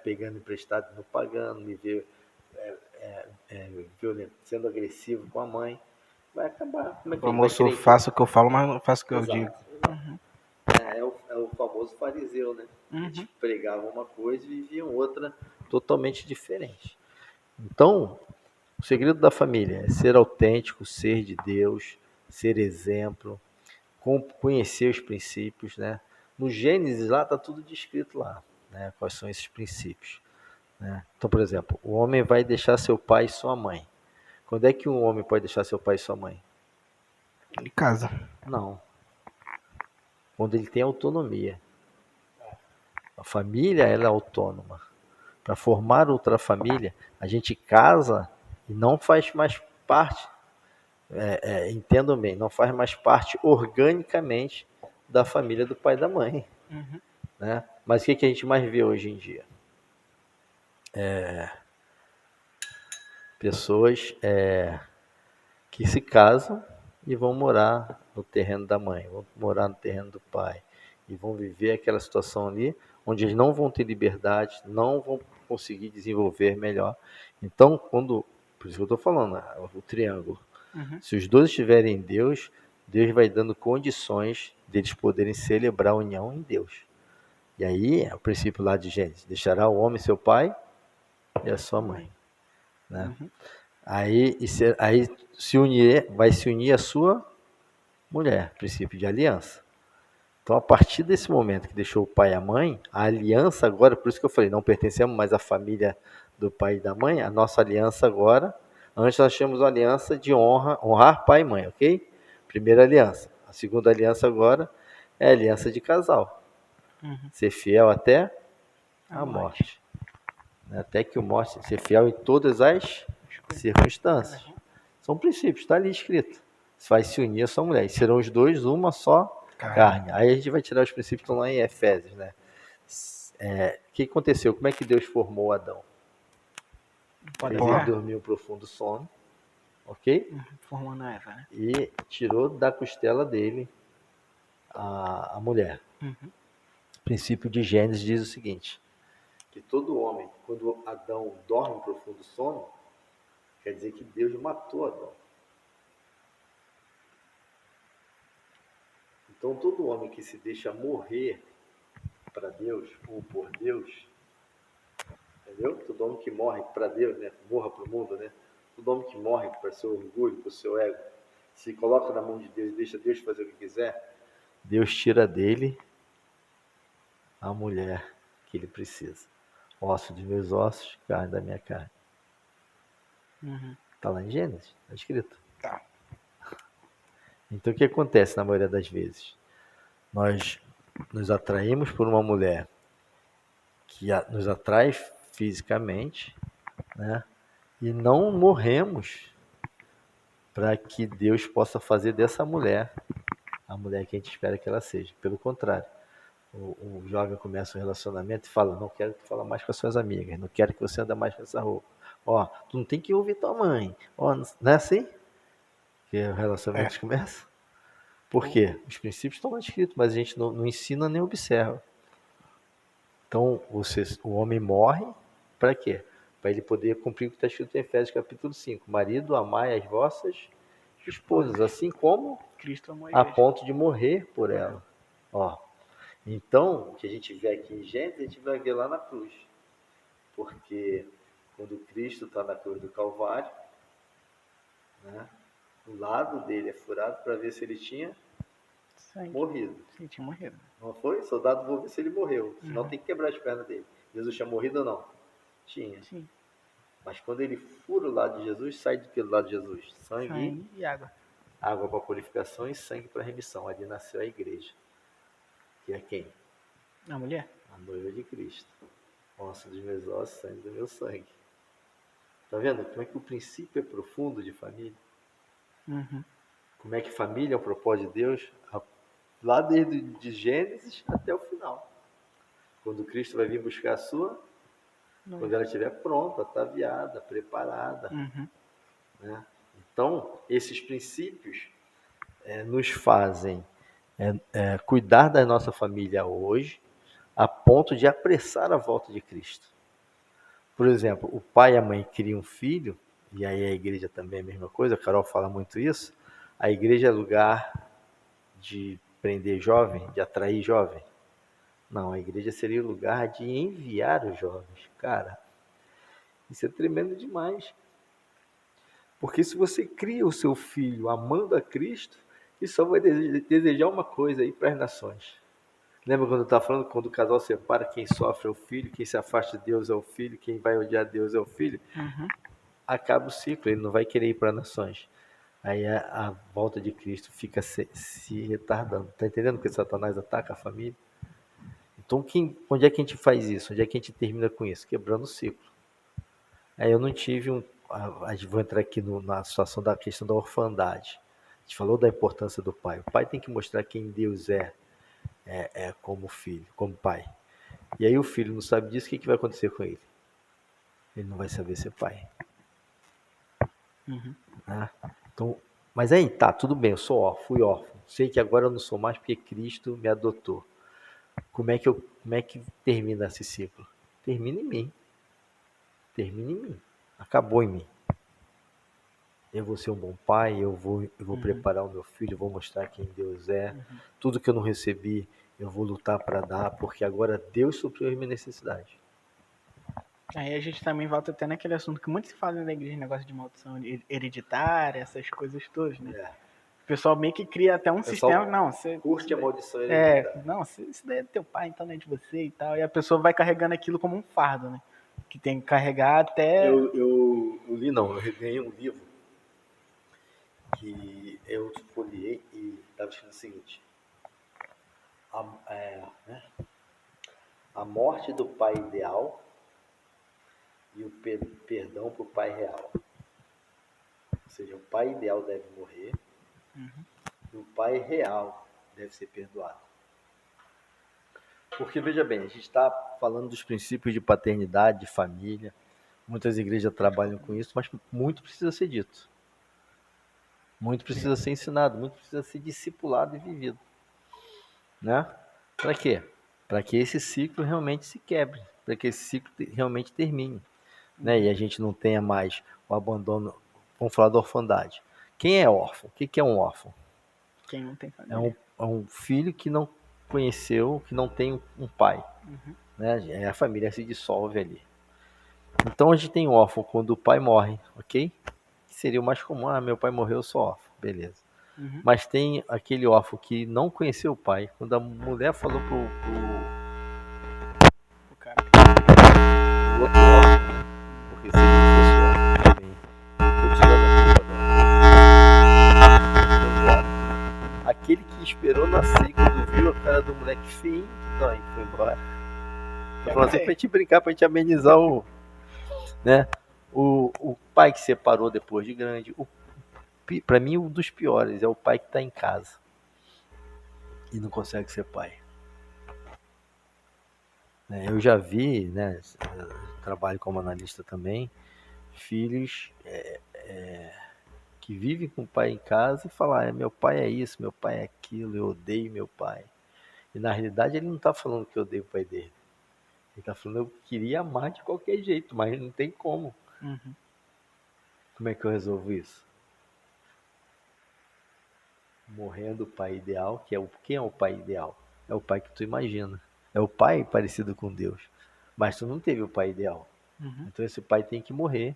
pegando emprestado e não pagando, me vê violento, sendo agressivo com a mãe. Vai acabar. Como é que O ele vai moço, crer em faço o que eu falo, mas não faço o que eu Exato, digo. exato. É o famoso fariseu, né? Eles pregavam uma coisa e viviam outra totalmente diferente. Então, o segredo da família é ser autêntico, ser de Deus, ser exemplo, conhecer os princípios, né? No Gênesis lá está tudo descrito lá, né? Quais são esses princípios, né? Então, por exemplo, o homem vai deixar seu pai e sua mãe. Quando é que um homem pode deixar seu pai e sua mãe? De casa. Não. Quando ele tem autonomia. A família, ela é autônoma. Para formar outra família, a gente casa e não faz mais parte, entendam bem, não faz mais parte organicamente da família do pai e da mãe. Né? Mas o que a gente mais vê hoje em dia? Pessoas que se casam e vão morar no terreno da mãe, vão morar no terreno do pai, e vão viver aquela situação ali, onde eles não vão ter liberdade, não vão conseguir desenvolver melhor. Então, por isso que eu estou falando, o triângulo, se os dois estiverem em Deus, Deus vai dando condições deles poderem celebrar a união em Deus. E aí é o princípio lá de Gênesis: deixará o homem seu pai e a sua mãe, né? Aí vai se unir a sua mulher, princípio de aliança. Então, a partir desse momento que deixou o pai e a mãe, a aliança agora, por isso que eu falei, não pertencemos mais à família do pai e da mãe, a nossa aliança agora, antes nós tínhamos a aliança de honrar pai e mãe, ok? Primeira aliança. A segunda aliança agora é a aliança de casal. Ser fiel até a morte. Até que o morte, ser fiel em todas as circunstâncias. São princípios, está ali escrito. Você vai se unir a sua mulher. E serão os dois uma só carne. Aí a gente vai tirar os princípios que estão lá em Efésios, né? O que aconteceu? Como é que Deus formou Adão? Ele dormiu um profundo sono, ok? Formando a Eva, né? E tirou da costela dele a mulher. O princípio de Gênesis diz o seguinte: que todo homem, quando Adão dorme um profundo sono, quer dizer que Deus matou Adão. Então, todo homem que se deixa morrer para Deus ou por Deus, entendeu? Todo homem que morre para Deus, né? Morra para o mundo, né? Todo homem que morre para seu orgulho, para o seu ego, se coloca na mão de Deus e deixa Deus fazer o que quiser, Deus tira dele a mulher que ele precisa. Osso de meus ossos, carne da minha carne. Está lá em Gênesis, está escrito. Tá. Então, o que acontece na maioria das vezes? Nós nos atraímos por uma mulher que nos atrai fisicamente, né? E não morremos para que Deus possa fazer dessa mulher a mulher que a gente espera que ela seja. Pelo contrário, o jovem começa um relacionamento e fala: não quero que tu fale mais com as suas amigas, não quero que você ande mais com essa roupa. Ó, tu não tem que ouvir tua mãe. Ó, não é assim que o relacionamento começa? Por quê? Os princípios estão lá escritos, mas a gente não ensina nem observa. Então, o homem morre para quê? Para ele poder cumprir o que está escrito em Efésios capítulo 5. Marido, amai as vossas esposas, assim como Cristo amou a a igreja. ponto de morrer por ela. Ó, então, o que a gente vê aqui em Gênesis, a gente vai ver lá na cruz. Porque quando Cristo está na cruz do Calvário, né, o lado dele é furado para ver se ele tinha morrido. Sim, tinha morrido. Não foi? O soldado vou ver se ele morreu. Senão tem que quebrar as pernas dele. Jesus tinha morrido ou não? Tinha. Sim. Mas quando ele fura o lado de Jesus, sai do que do lado de Jesus? Sangue e água. Água para purificação e sangue para remissão. Ali nasceu a igreja. Que é quem? A mulher? A noiva de Cristo. Osso dos meus ossos, sangue do meu sangue. Tá vendo como é que o princípio é profundo de família? Como é que família é um propósito de Deus? Lá desde de Gênesis até o final. Quando Cristo vai vir buscar a sua, quando ela estiver pronta, ataviada, preparada. Né? Então, esses princípios nos fazem cuidar da nossa família hoje, a ponto de apressar a volta de Cristo. Por exemplo, o pai e a mãe criam um filho, e aí a igreja também é a mesma coisa, a Carol fala muito isso. A igreja é lugar de prender jovem, de atrair jovem. Não, a igreja seria o lugar de enviar os jovens. Cara, isso é tremendo demais. Porque se você cria o seu filho amando a Cristo, ele só vai desejar uma coisa aí para as nações. Lembra quando eu estava falando, quando o casal separa, quem sofre é o filho, quem se afasta de Deus é o filho, quem vai odiar Deus é o filho? Acaba o ciclo, ele não vai querer ir para as nações. Aí a volta de Cristo fica se retardando. Está entendendo que Satanás ataca a família? Então, onde é que a gente faz isso? Onde é que a gente termina com isso? Quebrando o ciclo. Aí eu não tive vou entrar aqui na situação da questão da orfandade. A gente falou da importância do pai. O pai tem que mostrar quem Deus é como filho, como pai. E aí o filho não sabe disso, o que vai acontecer com ele? Ele não vai saber ser pai. Né? Então, Mas aí, tá, tudo bem, eu sou órfão, fui órfão. Sei que agora eu não sou mais porque Cristo me adotou. Como é que termina esse ciclo? Termina em mim. Termina em mim. Acabou em mim. Eu vou ser um bom pai, eu vou preparar o meu filho, eu vou mostrar quem Deus é. Tudo que eu não recebi, eu vou lutar para dar, porque agora Deus supriu as minhas necessidades. Aí a gente também volta até naquele assunto que muito se fala na igreja, negócio de maldição hereditária, essas coisas todas, né? É. O pessoal meio que cria até um pessoal sistema, não, você... Curte a maldição hereditária. não, isso daí é do teu pai, então não é de você e tal. E a pessoa vai carregando aquilo como um fardo, né? Que tem que carregar até... Eu li, não, eu ganhei um livro que eu folhei e estava escrito o seguinte: a morte do pai ideal e o perdão para o pai real. Ou seja, o pai ideal deve morrer e o pai real deve ser perdoado. Porque, veja bem, a gente está falando dos princípios de paternidade, de família. Muitas igrejas trabalham com isso, mas muito precisa ser dito. Muito precisa ser ensinado, muito precisa ser discipulado e vivido. Né? Para quê? Para que esse ciclo realmente se quebre, para que esse ciclo realmente termine. Né? E a gente não tenha mais o abandono. Vamos falar da orfandade. Quem é órfão? O que é um órfão? Quem não tem família. É um filho que não conheceu, que não tem um pai. Né? A família se dissolve ali. Então a gente tem órfão quando o pai morre, ok? Que seria o mais comum. Ah, meu pai morreu, eu sou órfão. Beleza. Mas tem aquele órfão que não conheceu o pai. Quando a mulher falou pro O cara. outro órfão, né? Porque se ele fosse órfão também, tô tirando a culpa do aquele que esperou nascer, quando viu a cara do moleque feio, não, e foi embora. Tô falando assim pra gente brincar, pra gente amenizar o, né? O pai que separou depois de grande. Pra mim, um dos piores é o pai que tá em casa e não consegue ser pai. Eu já vi, né? Eu trabalho como analista também, filhos que vivem com o pai em casa e falam: meu pai é isso, meu pai é aquilo, eu odeio meu pai. E na realidade ele não está falando que eu odeio o pai dele. Ele está falando: eu queria amar de qualquer jeito, mas não tem como. Como é que eu resolvo isso? Morrendo o pai ideal, quem é o pai ideal? É o pai que tu imagina. É o pai parecido com Deus. Mas tu não teve o pai ideal. Então esse pai tem que morrer.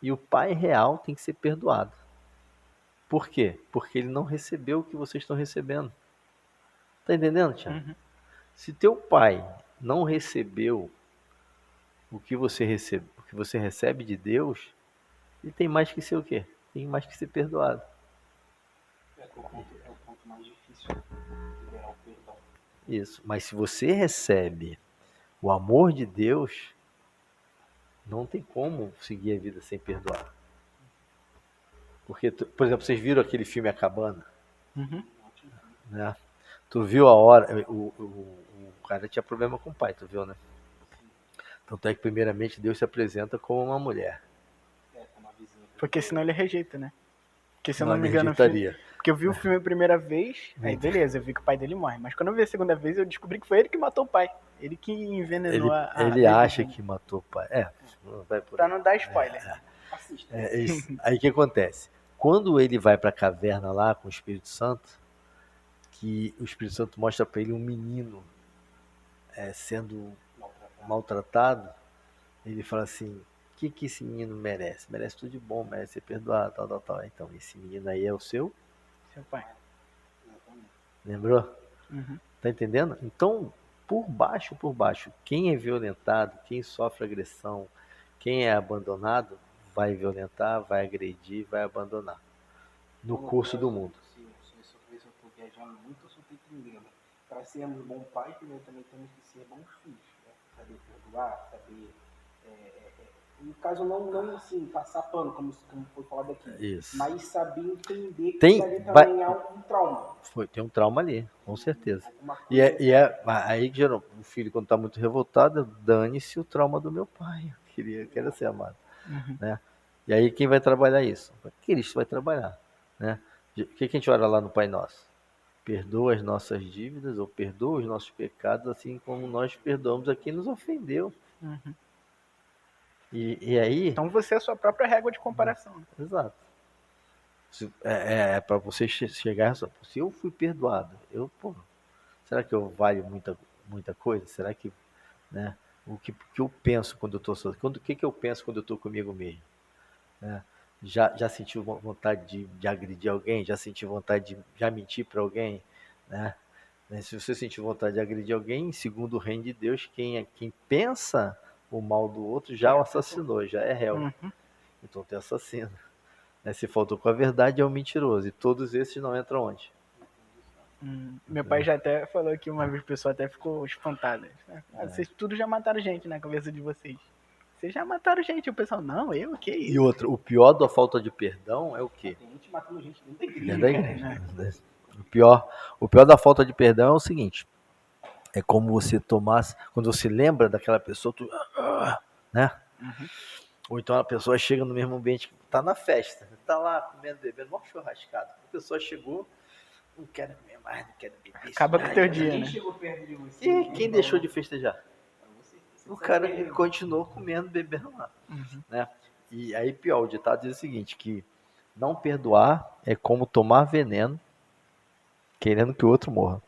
E o pai real tem que ser perdoado. Por quê? Porque ele não recebeu o que vocês estão recebendo. Tá entendendo, Tiago? Se teu pai não recebeu o que você recebe de Deus, ele tem mais que ser o quê? Tem mais que ser perdoado. É o ponto mais difícil, liberar o perdão. Isso. Mas se você recebe o amor de Deus, não tem como seguir a vida sem perdoar. Porque, por exemplo, vocês viram aquele filme A Cabana? Né? Tu viu a hora... O cara tinha problema com o pai, tu viu, né? Tanto é que, primeiramente, Deus se apresenta como uma mulher. Porque senão ele rejeita, né? Porque se eu Não, não me ele engano... rejeitaria. Porque eu vi o filme a primeira vez, aí beleza, eu vi que o pai dele morre. Mas quando eu vi a segunda vez, eu descobri que foi ele que matou o pai. Ele que envenenou Ele acha que matou o pai. Vai por Pra aí. não dar spoiler. Assista. Isso. Aí o que acontece? Quando ele vai para a caverna lá com o Espírito Santo, que o Espírito Santo mostra para ele um menino sendo maltratado, ele fala assim: o que esse menino merece? Merece tudo de bom, merece ser perdoado, tal, tal, tal. Então, esse menino aí é o seu? Seu pai. Lembrou? Tá entendendo? Então, por baixo, quem é violentado, quem sofre agressão, quem é abandonado, vai violentar, vai agredir, vai abandonar. No curso do mundo. Se eu estou viajando muito, eu só estou entendendo. Para sermos bom pai, primeiro também temos que ser bons filhos. Né? Saber perdoar, saber... no caso, não assim, passar pano, como foi falado aqui. Isso. Mas saber entender que ali também há um trauma. Tem um trauma ali, com certeza. E aí que gerou, o filho, quando está muito revoltado, dane-se o trauma do meu pai. Eu quero ser amado. Né? E aí quem vai trabalhar isso? Cristo vai trabalhar. Né? O que a gente ora lá no Pai Nosso? Perdoa as nossas dívidas ou perdoa os nossos pecados, assim como nós perdoamos a quem nos ofendeu. Uhum. E aí, Então você é a sua própria régua de comparação. exato. É para você chegar, se eu fui perdoado, será que eu valho muita coisa? Será que, né? O que eu penso quando eu estou sozinho? O que eu penso quando eu estou comigo mesmo? Né? Já sentiu vontade de agredir alguém? Já sentiu vontade de já mentir para alguém? Né? Se você sentir vontade de agredir alguém, segundo o reino de Deus, quem pensa o mal do outro já o assassinou, já é réu. Uhum. Então tem assassino. Né? Se faltou com a verdade, é o mentiroso. E todos esses não entram onde? Meu pai já até falou que uma vez o pessoal até ficou espantado. Vocês tudo já mataram gente na cabeça de vocês. Vocês já mataram gente. O pessoal, não, eu? Que E isso? outro, o pior da falta de perdão é o quê? Tem gente matando gente dentro da igreja. Dentro da igreja. O pior da falta de perdão é o seguinte: é como você tomasse, quando você lembra daquela pessoa, né? Uhum. Ou então a pessoa chega no mesmo ambiente, tá na festa, tá lá comendo, bebendo, mó churrascado. A pessoa chegou, não quero comer mais, não quero beber. Acaba com o teu dia, Quem né? chegou perto de você? E quem deixou de festejar? Você O sai cara perdendo. continuou comendo, bebendo lá. Uhum. Né? E aí, pior, o ditado diz o seguinte, que não perdoar é como tomar veneno querendo que o outro morra.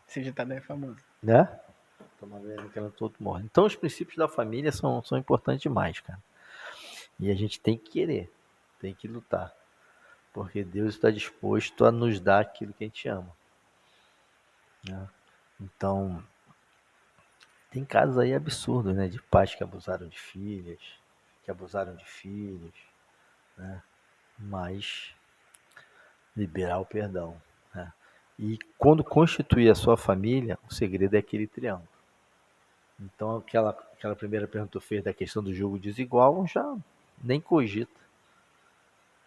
Esse ditado é famoso. Né? Tomar veneno querendo que o outro morra. Então, os princípios da família são importantes demais, cara. E a gente tem que querer, tem que lutar. Porque Deus está disposto a nos dar aquilo que a gente ama. Né? Então, tem casos aí absurdos, né? De pais que abusaram de filhas, que abusaram de filhos, né? Mas liberar o perdão, né? E quando constituir a sua família, o segredo é aquele triângulo. Então, aquela primeira pergunta que tu fez da questão do jogo desigual, já nem cogita.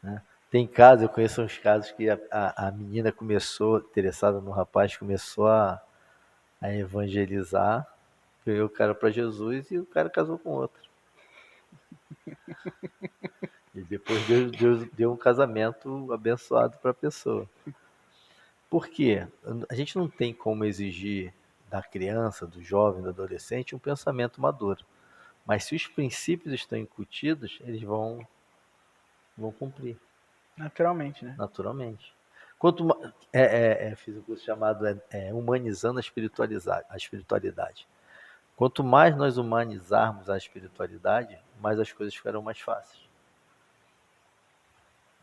Né? Tem casos, eu conheço uns casos que a menina começou, interessada no rapaz, começou a evangelizar, ganhou o cara para Jesus e o cara casou com outro. E depois Deus deu um casamento abençoado para a pessoa. Por quê? A gente não tem como exigir da criança, do jovem, do adolescente um pensamento maduro. Mas se os princípios estão incutidos, eles vão cumprir, Naturalmente, né? naturalmente. Fiz um curso chamado Humanizando a Espiritualidade. Quanto mais nós humanizarmos a espiritualidade, mais as coisas ficarão mais fáceis.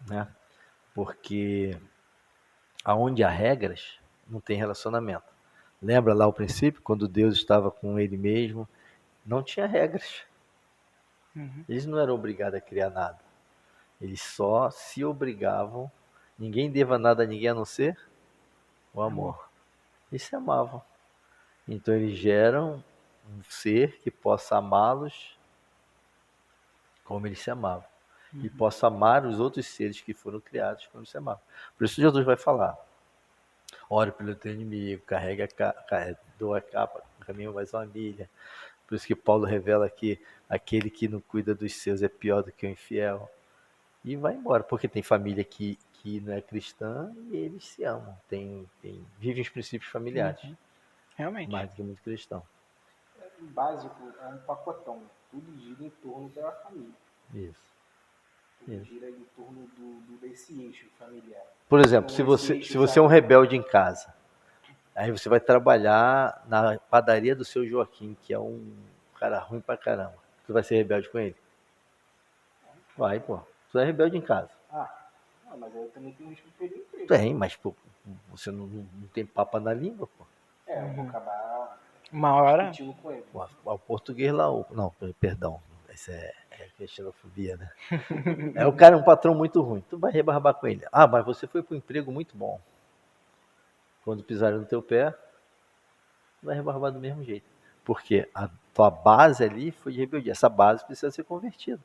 Né? Porque aonde há regras, não tem relacionamento. Lembra lá o princípio, quando Deus estava com ele mesmo, não tinha regras. Uhum. Eles não eram obrigados a criar nada. Eles só se obrigavam, ninguém deva nada a ninguém a não ser o amor. Eles se amavam. Então eles geram um ser que possa amá-los como eles se amavam. E possa amar os outros seres que foram criados como se amavam. Por isso Jesus vai falar: ore pelo teu inimigo, doa a capa, caminho mais uma milha. Por isso que Paulo revela que aquele que não cuida dos seus é pior do que o infiel. E vai embora, porque tem família que não é cristã e eles se amam. Vivem os princípios familiares, Realmente. mais do que muito cristão. O básico é um pacotão. Tudo gira em torno da família. Isso. Tudo gira em torno desse eixo familiar. Por exemplo, Então, se você é um rebelde em casa, aí você vai trabalhar na padaria do seu Joaquim, que é um cara ruim pra caramba. Você vai ser rebelde com ele? Vai, pô. Você é rebelde em casa. Mas aí eu também tenho risco de perder o emprego. Tem, mas pô, você não tem papa na língua, pô. Eu vou acabar Uma hora. discutindo com ele. O português lá, não, perdão, isso é xenofobia, né? É o cara é um patrão muito ruim, tu vai rebarbar com ele. Ah, mas você foi para um emprego muito bom. Quando pisarem no teu pé, tu vai rebarbar do mesmo jeito. Porque a tua base ali foi de rebeldia. Essa base precisa ser convertida.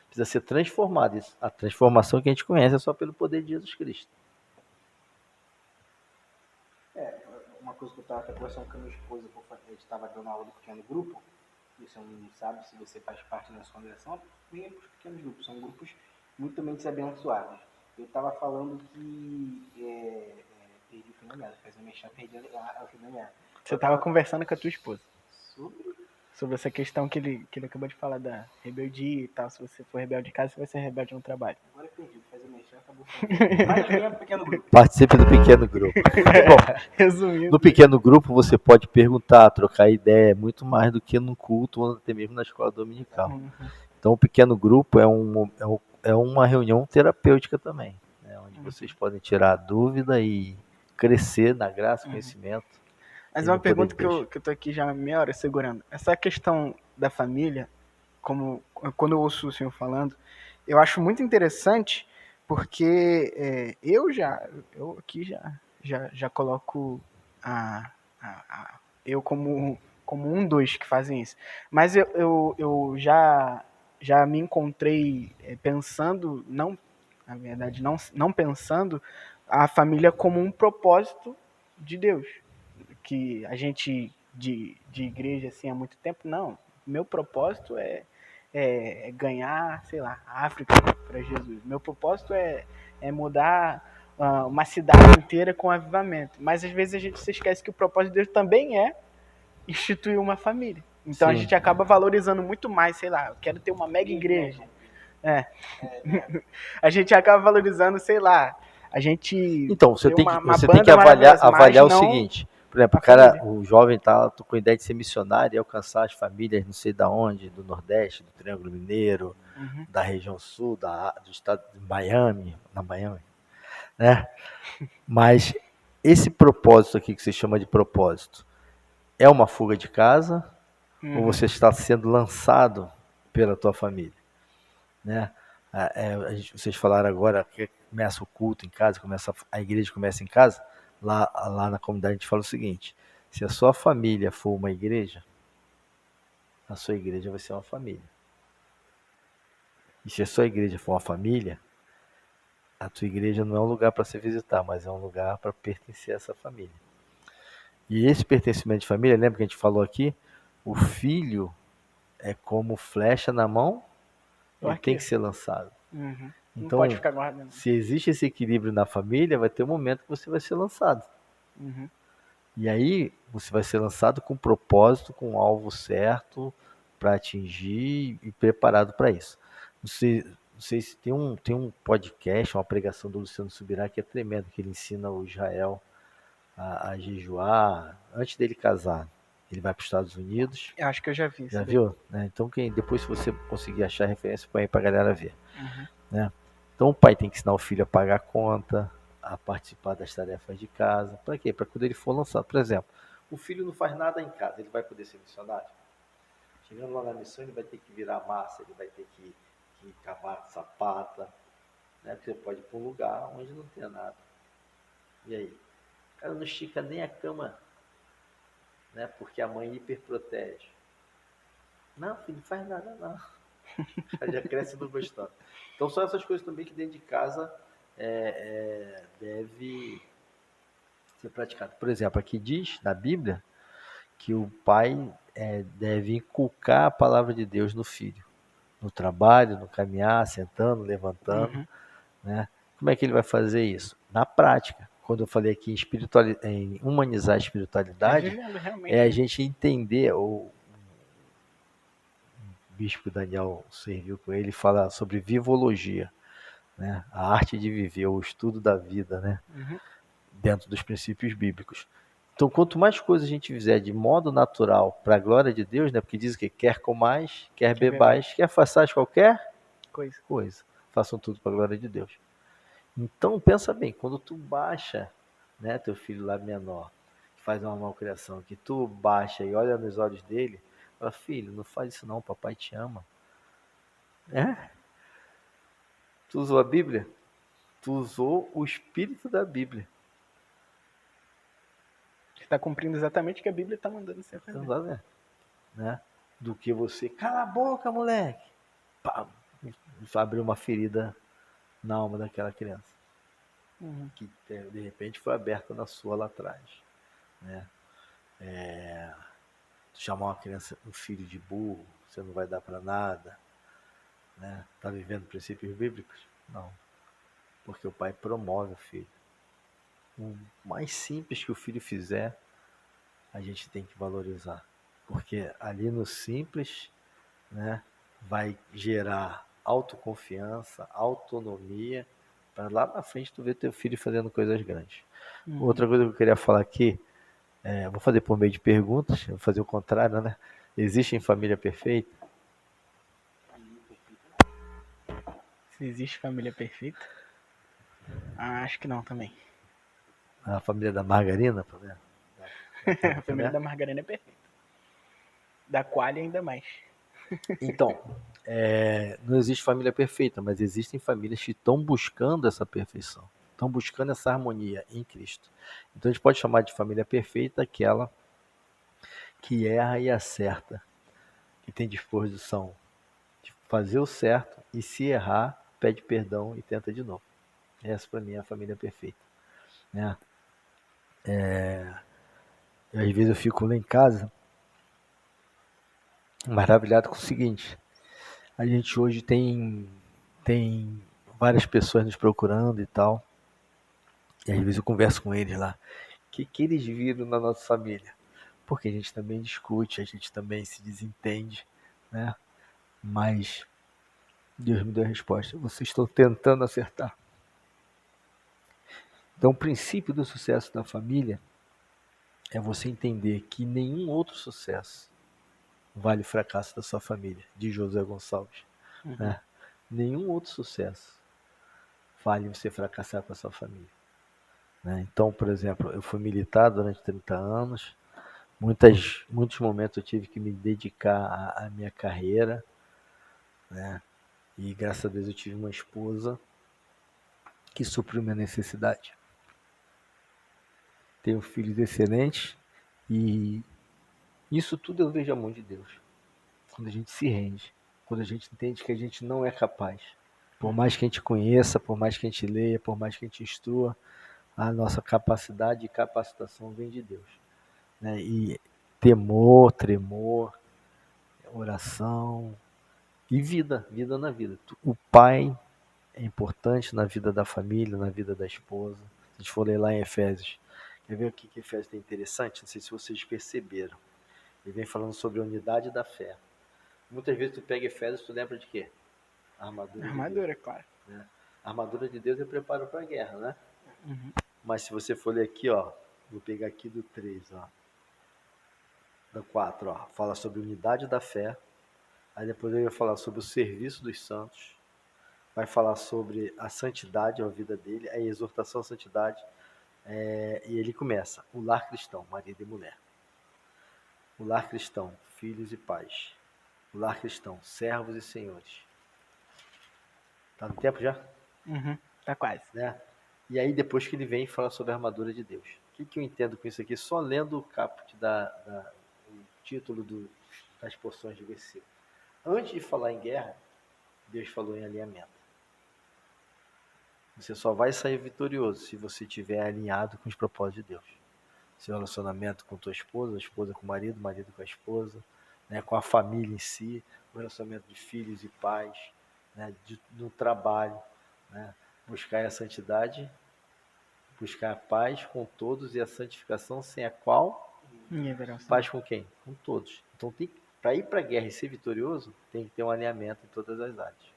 Precisa ser transformada. A transformação que a gente conhece é só pelo poder de Jesus Cristo. Uma coisa que eu estava até conversando com a minha esposa, a gente estava dando aula do pequeno grupo, e você não sabe se você faz parte da sua congregação, venha para os pequenos grupos, são grupos muito abençoados. Eu tava falando que perdi o fio da meada, faz eu mexer, perdi o fio da meada. Você tava conversando com a tua esposa Sobre sobre essa questão que ele acabou de falar da rebeldia e tal. Se você for rebelde em casa, você vai ser rebelde no trabalho. agora eu perdi, faz eu mexer, acabou. Mas venha pro pequeno grupo. Participe do pequeno grupo. Bom, Resumindo. no pequeno grupo você pode perguntar, trocar ideia, muito mais do que no culto ou até mesmo na escola dominical. Então o pequeno grupo é uma reunião terapêutica também, né, onde vocês podem tirar dúvida e crescer na graça, conhecimento. Mas e uma no poder pergunta de Deus. que eu tô aqui já há meia hora segurando. Essa questão da família, quando eu ouço o senhor falando, eu acho muito interessante porque eu aqui já coloco eu como um dos que fazem isso. Mas eu já me encontrei pensando, não, na verdade, não pensando a família como um propósito de Deus que a gente de igreja assim há muito tempo, não. Meu propósito é ganhar, sei lá, a África para Jesus. Meu propósito é mudar uma cidade inteira com avivamento. Mas às vezes a gente se esquece que o propósito de Deus também é instituir uma família. Então a Sim. gente acaba valorizando muito mais, sei lá, eu quero ter uma mega igreja. A gente acaba valorizando, sei lá, a gente Então, você ter tem que, uma você tem que banda maravilhosa, avaliar o mas não seguinte. Por exemplo, a o cara, família. o jovem tá com a ideia de ser missionário e alcançar as famílias, não sei da onde, do Nordeste, do Triângulo Mineiro, da região sul, do estado de Miami, na Miami, né? Mas esse propósito aqui que você chama de propósito, é uma fuga de casa ou você está sendo lançado pela tua família, né? Vocês falaram agora que começa o culto em casa, a igreja começa em casa. Lá na comunidade a gente fala o seguinte: se a sua família for uma igreja, a sua igreja vai ser uma família. E se a sua igreja for uma família, a tua igreja não é um lugar para se visitar, mas é um lugar para pertencer a essa família. E esse pertencimento de família, lembra que a gente falou aqui? O filho é como flecha na mão, ele tem que ser lançado. Não pode Então, ficar guardando. se existe esse equilíbrio na família, vai ter um momento que você vai ser lançado. E aí você vai ser lançado com propósito, com um alvo certo para atingir e preparado para isso. Não sei se tem um podcast, uma pregação do Luciano Subirá que é tremendo, que ele ensina o Israel a jejuar antes dele casar. Ele vai para os Estados Unidos. Eu acho que eu já vi isso. Já viu? Né? Então, depois, se você conseguir achar referência, põe aí para a galera ver. Né? Então, o pai tem que ensinar o filho a pagar a conta, a participar das tarefas de casa. Para quê? Para quando ele for lançado. Por exemplo, o filho não faz nada em casa, ele vai poder ser missionário? Chegando lá na missão, ele vai ter que virar massa, ele vai ter que cavar sapata, né? Porque você pode ir para um lugar onde não tem nada. E aí? O cara não estica nem a cama, né? Porque a mãe hiperprotege. Não, filho, não faz nada não. Já cresce não gostando. Então são essas coisas também que dentro de casa deve ser praticado. Por exemplo, aqui diz na Bíblia que o pai deve inculcar a palavra de Deus no filho, no trabalho, no caminhar, sentando, levantando, né? Como é que ele vai fazer isso? Na prática. Quando eu falei aqui em humanizar a espiritualidade, vivendo realmente. é a gente entender, o bispo Daniel serviu com ele, fala sobre vivologia, né? A arte de viver, o estudo da vida, né? Dentro dos princípios bíblicos. Então, quanto mais coisas a gente fizer de modo natural para a glória de Deus, né? Porque diz que quer comais, quer bebais, quer façais qualquer coisa. Façam tudo para a glória de Deus. Então, pensa bem, quando tu baixa, né, teu filho lá menor, que faz uma malcriação, que tu baixa e olha nos olhos dele, fala, filho, não faz isso não, papai te ama. Tu usou a Bíblia? Tu usou o espírito da Bíblia. Você está cumprindo exatamente o que a Bíblia está mandando você fazer. Né? Do que você, cala a boca, moleque. Pá, abriu uma ferida na alma daquela criança. Que de repente foi aberta na sua lá atrás. Né? Tu chamar uma criança, um filho de burro, você não vai dar para nada. Né? Tá vivendo princípios bíblicos? Não. porque o pai promove o filho. O mais simples que o filho fizer, a gente tem que valorizar, porque ali no simples, né, vai gerar autoconfiança, autonomia, para lá na frente tu ver teu filho fazendo coisas grandes. Outra coisa que eu queria falar aqui, vou fazer por meio de perguntas, vou fazer o contrário, né? Existe família perfeita? Se existe família perfeita? Acho que não também. A família da margarina, por exemplo? A família da margarina é perfeita. Da coalha ainda mais. Então, não existe família perfeita, mas existem famílias que estão buscando essa perfeição, estão buscando essa harmonia em Cristo. Então a gente pode chamar de família perfeita aquela que erra e acerta, que tem disposição de fazer o certo e se errar, pede perdão e tenta de novo. Essa para mim é a família perfeita, né? Às vezes eu fico lá em casa maravilhado com o seguinte: a gente hoje tem várias pessoas nos procurando e tal. E às vezes eu converso com eles lá. O que eles viram na nossa família? Porque a gente também discute, a gente também se desentende, né? Mas Deus me deu a resposta. Vocês estão tentando acertar. Então, o princípio do sucesso da família é você entender que nenhum outro sucesso vale o fracasso da sua família, de José Gonçalves, né? Nenhum outro sucesso vale você fracassar com a sua família, né? Então, por exemplo, eu fui militar durante 30 anos. Muitos momentos eu tive que me dedicar à minha carreira, né? E graças a Deus eu tive uma esposa que supriu minha necessidade. Tenho filhos excelentes e isso tudo eu vejo a mão de Deus. Quando a gente se rende, quando a gente entende que a gente não é capaz. Por mais que a gente conheça, por mais que a gente leia, por mais que a gente instrua, a nossa capacidade e capacitação vem de Deus, né? E temor, tremor, oração, e vida na vida. O pai é importante na vida da família, na vida da esposa. Se a gente for ler lá em Efésios, quer ver o que Efésios tem interessante? Não sei se vocês perceberam. Ele vem falando sobre a unidade da fé. Muitas vezes tu pega Efésios, tu lembra de quê? A armadura de Deus. Armadura, claro. Né? A armadura de Deus é preparo para a guerra, né? Mas se você for ler aqui, ó, vou pegar aqui do 3, ó, do 4, ó, fala sobre a unidade da fé. Aí depois eu ia falar sobre o serviço dos santos. Vai falar sobre a santidade, a vida dele, a exortação à santidade. E ele começa: o lar cristão, marido e mulher. O lar cristão, filhos e pais. O lar cristão, servos e senhores. Tá no tempo já? Tá quase. Né? E aí depois que ele vem fala sobre a armadura de Deus. O que eu entendo com isso aqui? Só lendo o caput o título das porções de versículo. Antes de falar em guerra, Deus falou em alinhamento. Você só vai sair vitorioso se você estiver alinhado com os propósitos de Deus. Seu relacionamento com tua esposa, a esposa com o marido com a esposa, né, com a família em si, o relacionamento de filhos e pais, né, no trabalho, né, buscar a santidade, buscar a paz com todos e a santificação sem a qual Ninguém verá o paz com quem? Com todos. Então, para ir para a guerra e ser vitorioso, tem que ter um alinhamento em todas as áreas.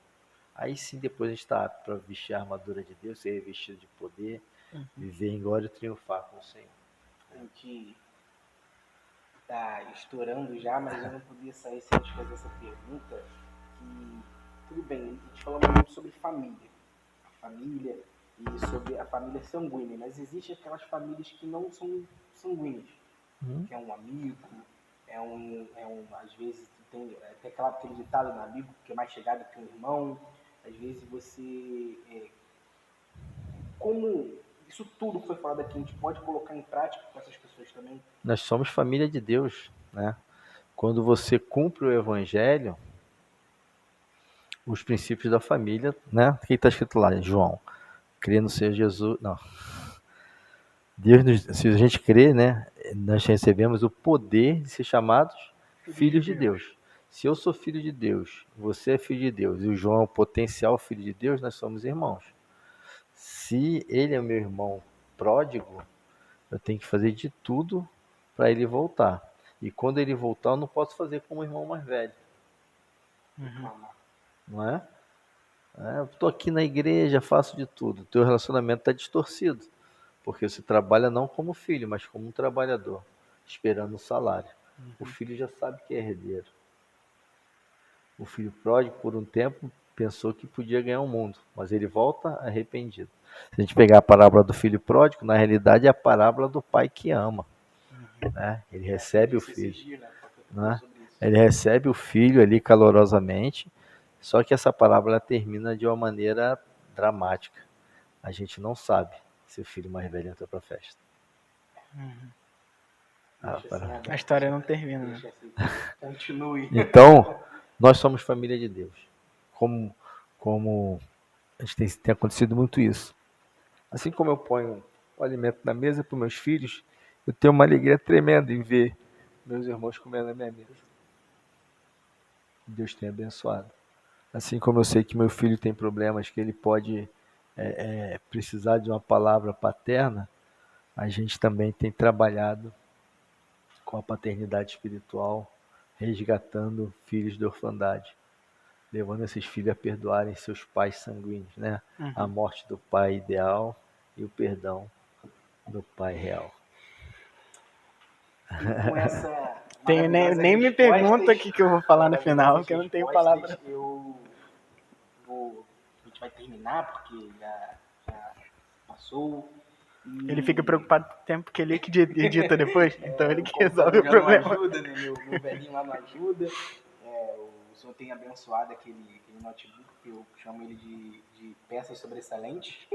Aí sim, depois a gente está apto para vestir a armadura de Deus, ser revestido de poder, viver em glória e triunfar com o Senhor. A gente tá estourando já, mas eu não podia sair sem te fazer essa pergunta. Que, tudo bem, a gente falou muito sobre família. A família e sobre a família sanguínea, mas existem aquelas famílias que não são sanguíneas. Que é um amigo, às vezes tem aquele ditado no amigo que é mais chegado que um irmão. Às vezes você, como isso tudo que foi falado aqui, a gente pode colocar em prática com essas pessoas também? Nós somos família de Deus, né? Quando você cumpre o evangelho, os princípios da família, né? O que está escrito lá, João? Crê no Senhor Jesus. Não. Se a gente crê, né? Nós recebemos o poder de ser chamados filhos de Deus. Se eu sou filho de Deus, você é filho de Deus, e o João é o potencial filho de Deus, nós somos irmãos. Se ele é meu irmão pródigo, eu tenho que fazer de tudo para ele voltar. E quando ele voltar, eu não posso fazer como o irmão mais velho, não é? Eu estou aqui na igreja, faço de tudo. O teu relacionamento está distorcido, porque você trabalha não como filho, mas como um trabalhador, esperando um salário. O filho já sabe que é herdeiro. O filho pródigo, por um tempo, pensou que podia ganhar o mundo, mas ele volta arrependido. Se a gente pegar a parábola do filho pródigo, na realidade é a parábola do pai que ama, né? Ele recebe o filho, né? Ele recebe o filho ali calorosamente, só que essa parábola termina de uma maneira dramática. A gente não sabe se o filho mais velho entrou para a festa. A história não termina, né? Continue. Então, nós somos família de Deus. Como a gente tem acontecido muito isso. Assim como eu ponho o alimento na mesa para os meus filhos, eu tenho uma alegria tremenda em ver meus irmãos comendo na minha mesa. Deus tem abençoado. Assim como eu sei que meu filho tem problemas, que ele pode precisar de uma palavra paterna, a gente também tem trabalhado com a paternidade espiritual, resgatando filhos de orfandade, levando esses filhos a perdoarem seus pais sanguíneos, né? A morte do pai ideal e o perdão do pai real. E com essa Nem me pergunta o que eu vou falar no final, que eu não tenho palavra. A gente vai terminar, porque já passou. Ele fica preocupado com o tempo que ele que edita depois, então ele que resolve o problema. Não ajuda, né? Meu velhinho lá não ajuda. O senhor tem abençoado aquele notebook, que eu chamo ele de peças sobressalentes.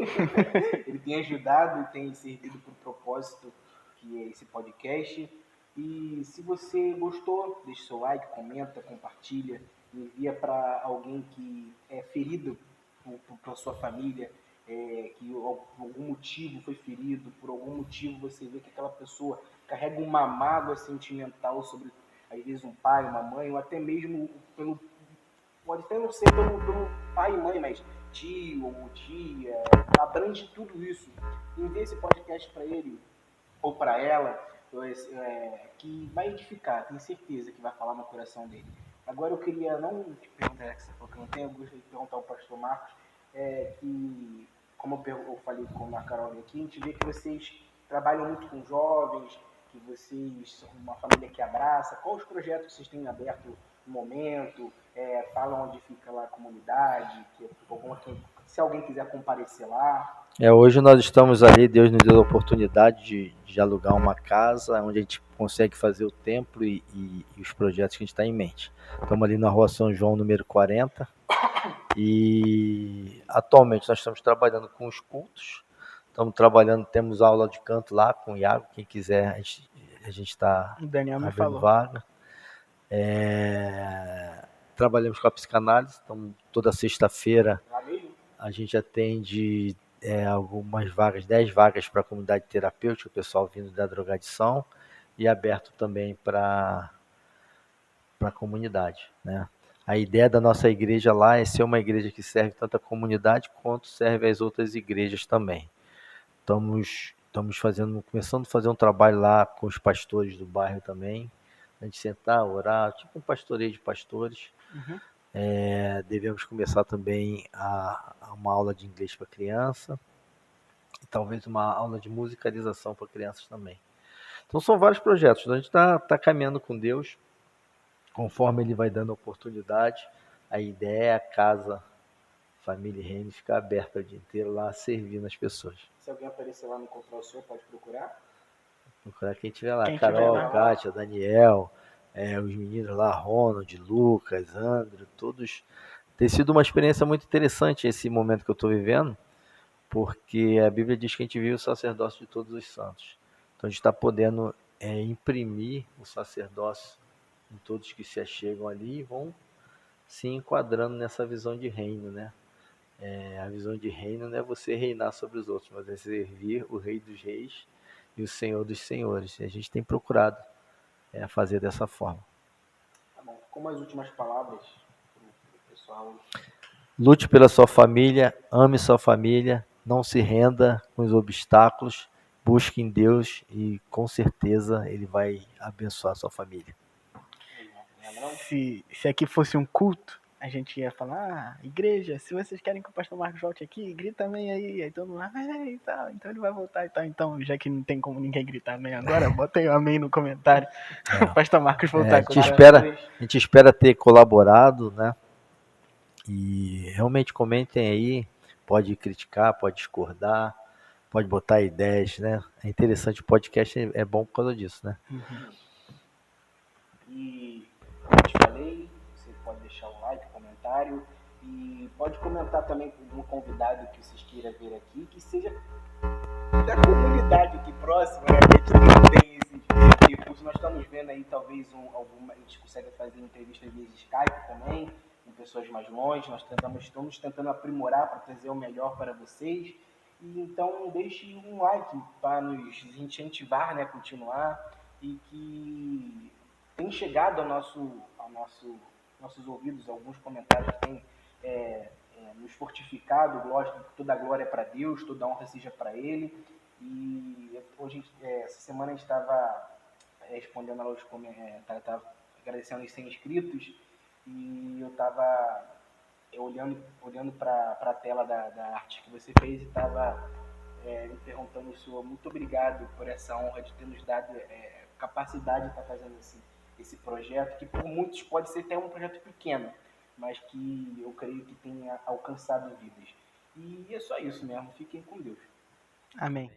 Ele tem ajudado e tem servido para o propósito que é esse podcast. E se você gostou, deixe seu like, comenta, compartilha, envia para alguém que é ferido por sua família, que por algum motivo foi ferido, por algum motivo você vê que aquela pessoa carrega uma mágoa sentimental sobre, às vezes, um pai, uma mãe, ou até mesmo pode até não ser pelo pai e mãe, mas tio ou tia, abrange tudo isso. Envie esse podcast para ele ou para ela, que vai edificar, tenho certeza que vai falar no coração dele. Agora eu queria não te perguntar, que você falou que não tem, eu gostaria de perguntar ao pastor Marcos, que, como eu falei com a Carol aqui, a gente vê que vocês trabalham muito com jovens, que vocês são uma família que abraça. Quais os projetos que vocês têm aberto no momento? Falam onde fica lá a comunidade, se alguém quiser comparecer lá. Hoje nós estamos ali, Deus nos deu a oportunidade de alugar uma casa onde a gente consegue fazer o templo e os projetos que a gente está em mente. Estamos ali na Rua São João, número 40, e atualmente nós estamos trabalhando com os cultos, temos aula de canto lá com o Iago, quem quiser, a gente está abrindo vaga. Trabalhamos com a psicanálise, então toda sexta-feira a gente atende algumas vagas, 10 vagas para a comunidade terapêutica, o pessoal vindo da drogadição, e aberto também para a comunidade, né? A ideia da nossa igreja lá é ser uma igreja que serve tanto a comunidade quanto serve as outras igrejas também. Estamos começando a fazer um trabalho lá com os pastores do bairro também, a gente sentar, orar, tipo um pastoreio de pastores. Devemos começar também uma aula de inglês para criança, e talvez uma aula de musicalização para crianças também. Então são vários projetos, a gente está caminhando com Deus, conforme Ele vai dando oportunidade. A ideia é a casa Família e Reino ficar aberta o dia inteiro lá, servindo as pessoas. Se alguém aparecer lá e não encontrar o senhor, pode procurar? Procurar quem tiver lá, Carol, Kátia, Daniel, os meninos lá, Ronald, Lucas, André, todos. Tem sido uma experiência muito interessante esse momento que eu estou vivendo, porque a Bíblia diz que a gente vive o sacerdócio de todos os santos. Então a gente está podendo imprimir o sacerdócio em todos que se achegam ali e vão se enquadrando nessa visão de reino, né? A visão de reino não é você reinar sobre os outros, mas é servir o Rei dos Reis e o Senhor dos Senhores. E a gente tem procurado fazer dessa forma. Tá bom. Como as últimas palavras para o pessoal? Lute pela sua família, ame sua família, não se renda com os obstáculos, busque em Deus e com certeza Ele vai abençoar a sua família. Se aqui fosse um culto, a gente ia falar, igreja, se vocês querem que o pastor Marcos volte aqui, grita amém aí. Aí todo mundo, amém e tal, então ele vai voltar e tal. Então, já que não tem como ninguém gritar amém agora, bota aí o amém no comentário. O pastor Marcos voltar A com gente espera ter colaborado, né? E realmente comentem aí, pode criticar, pode discordar, pode botar ideias, né? É interessante, o podcast é bom por causa disso, né? E, como eu te falei, você pode deixar um like, um comentário e pode comentar também com um convidado que vocês queiram ver aqui, que seja da comunidade aqui próxima, né? Que a gente não tem esses recursos. Nós estamos vendo aí, talvez, a gente consegue fazer entrevistas via Skype também, com pessoas mais longe. Nós estamos tentando aprimorar para trazer o melhor para vocês. E, então, deixe um like para nos incentivar, né, a continuar e que tem chegado nossos ouvidos alguns comentários que têm nos fortificado. Lógico que toda a glória é para Deus, toda a honra seja para Ele. E hoje, essa semana a gente estava respondendo aos comentários, estava agradecendo os 100 inscritos e eu estava olhando para a tela da arte que você fez e estava me perguntando, senhor, muito obrigado por essa honra de ter nos dado capacidade de estar fazendo esse projeto, que por muitos pode ser até um projeto pequeno, mas que eu creio que tenha alcançado vidas. E é só isso mesmo, fiquem com Deus. Amém.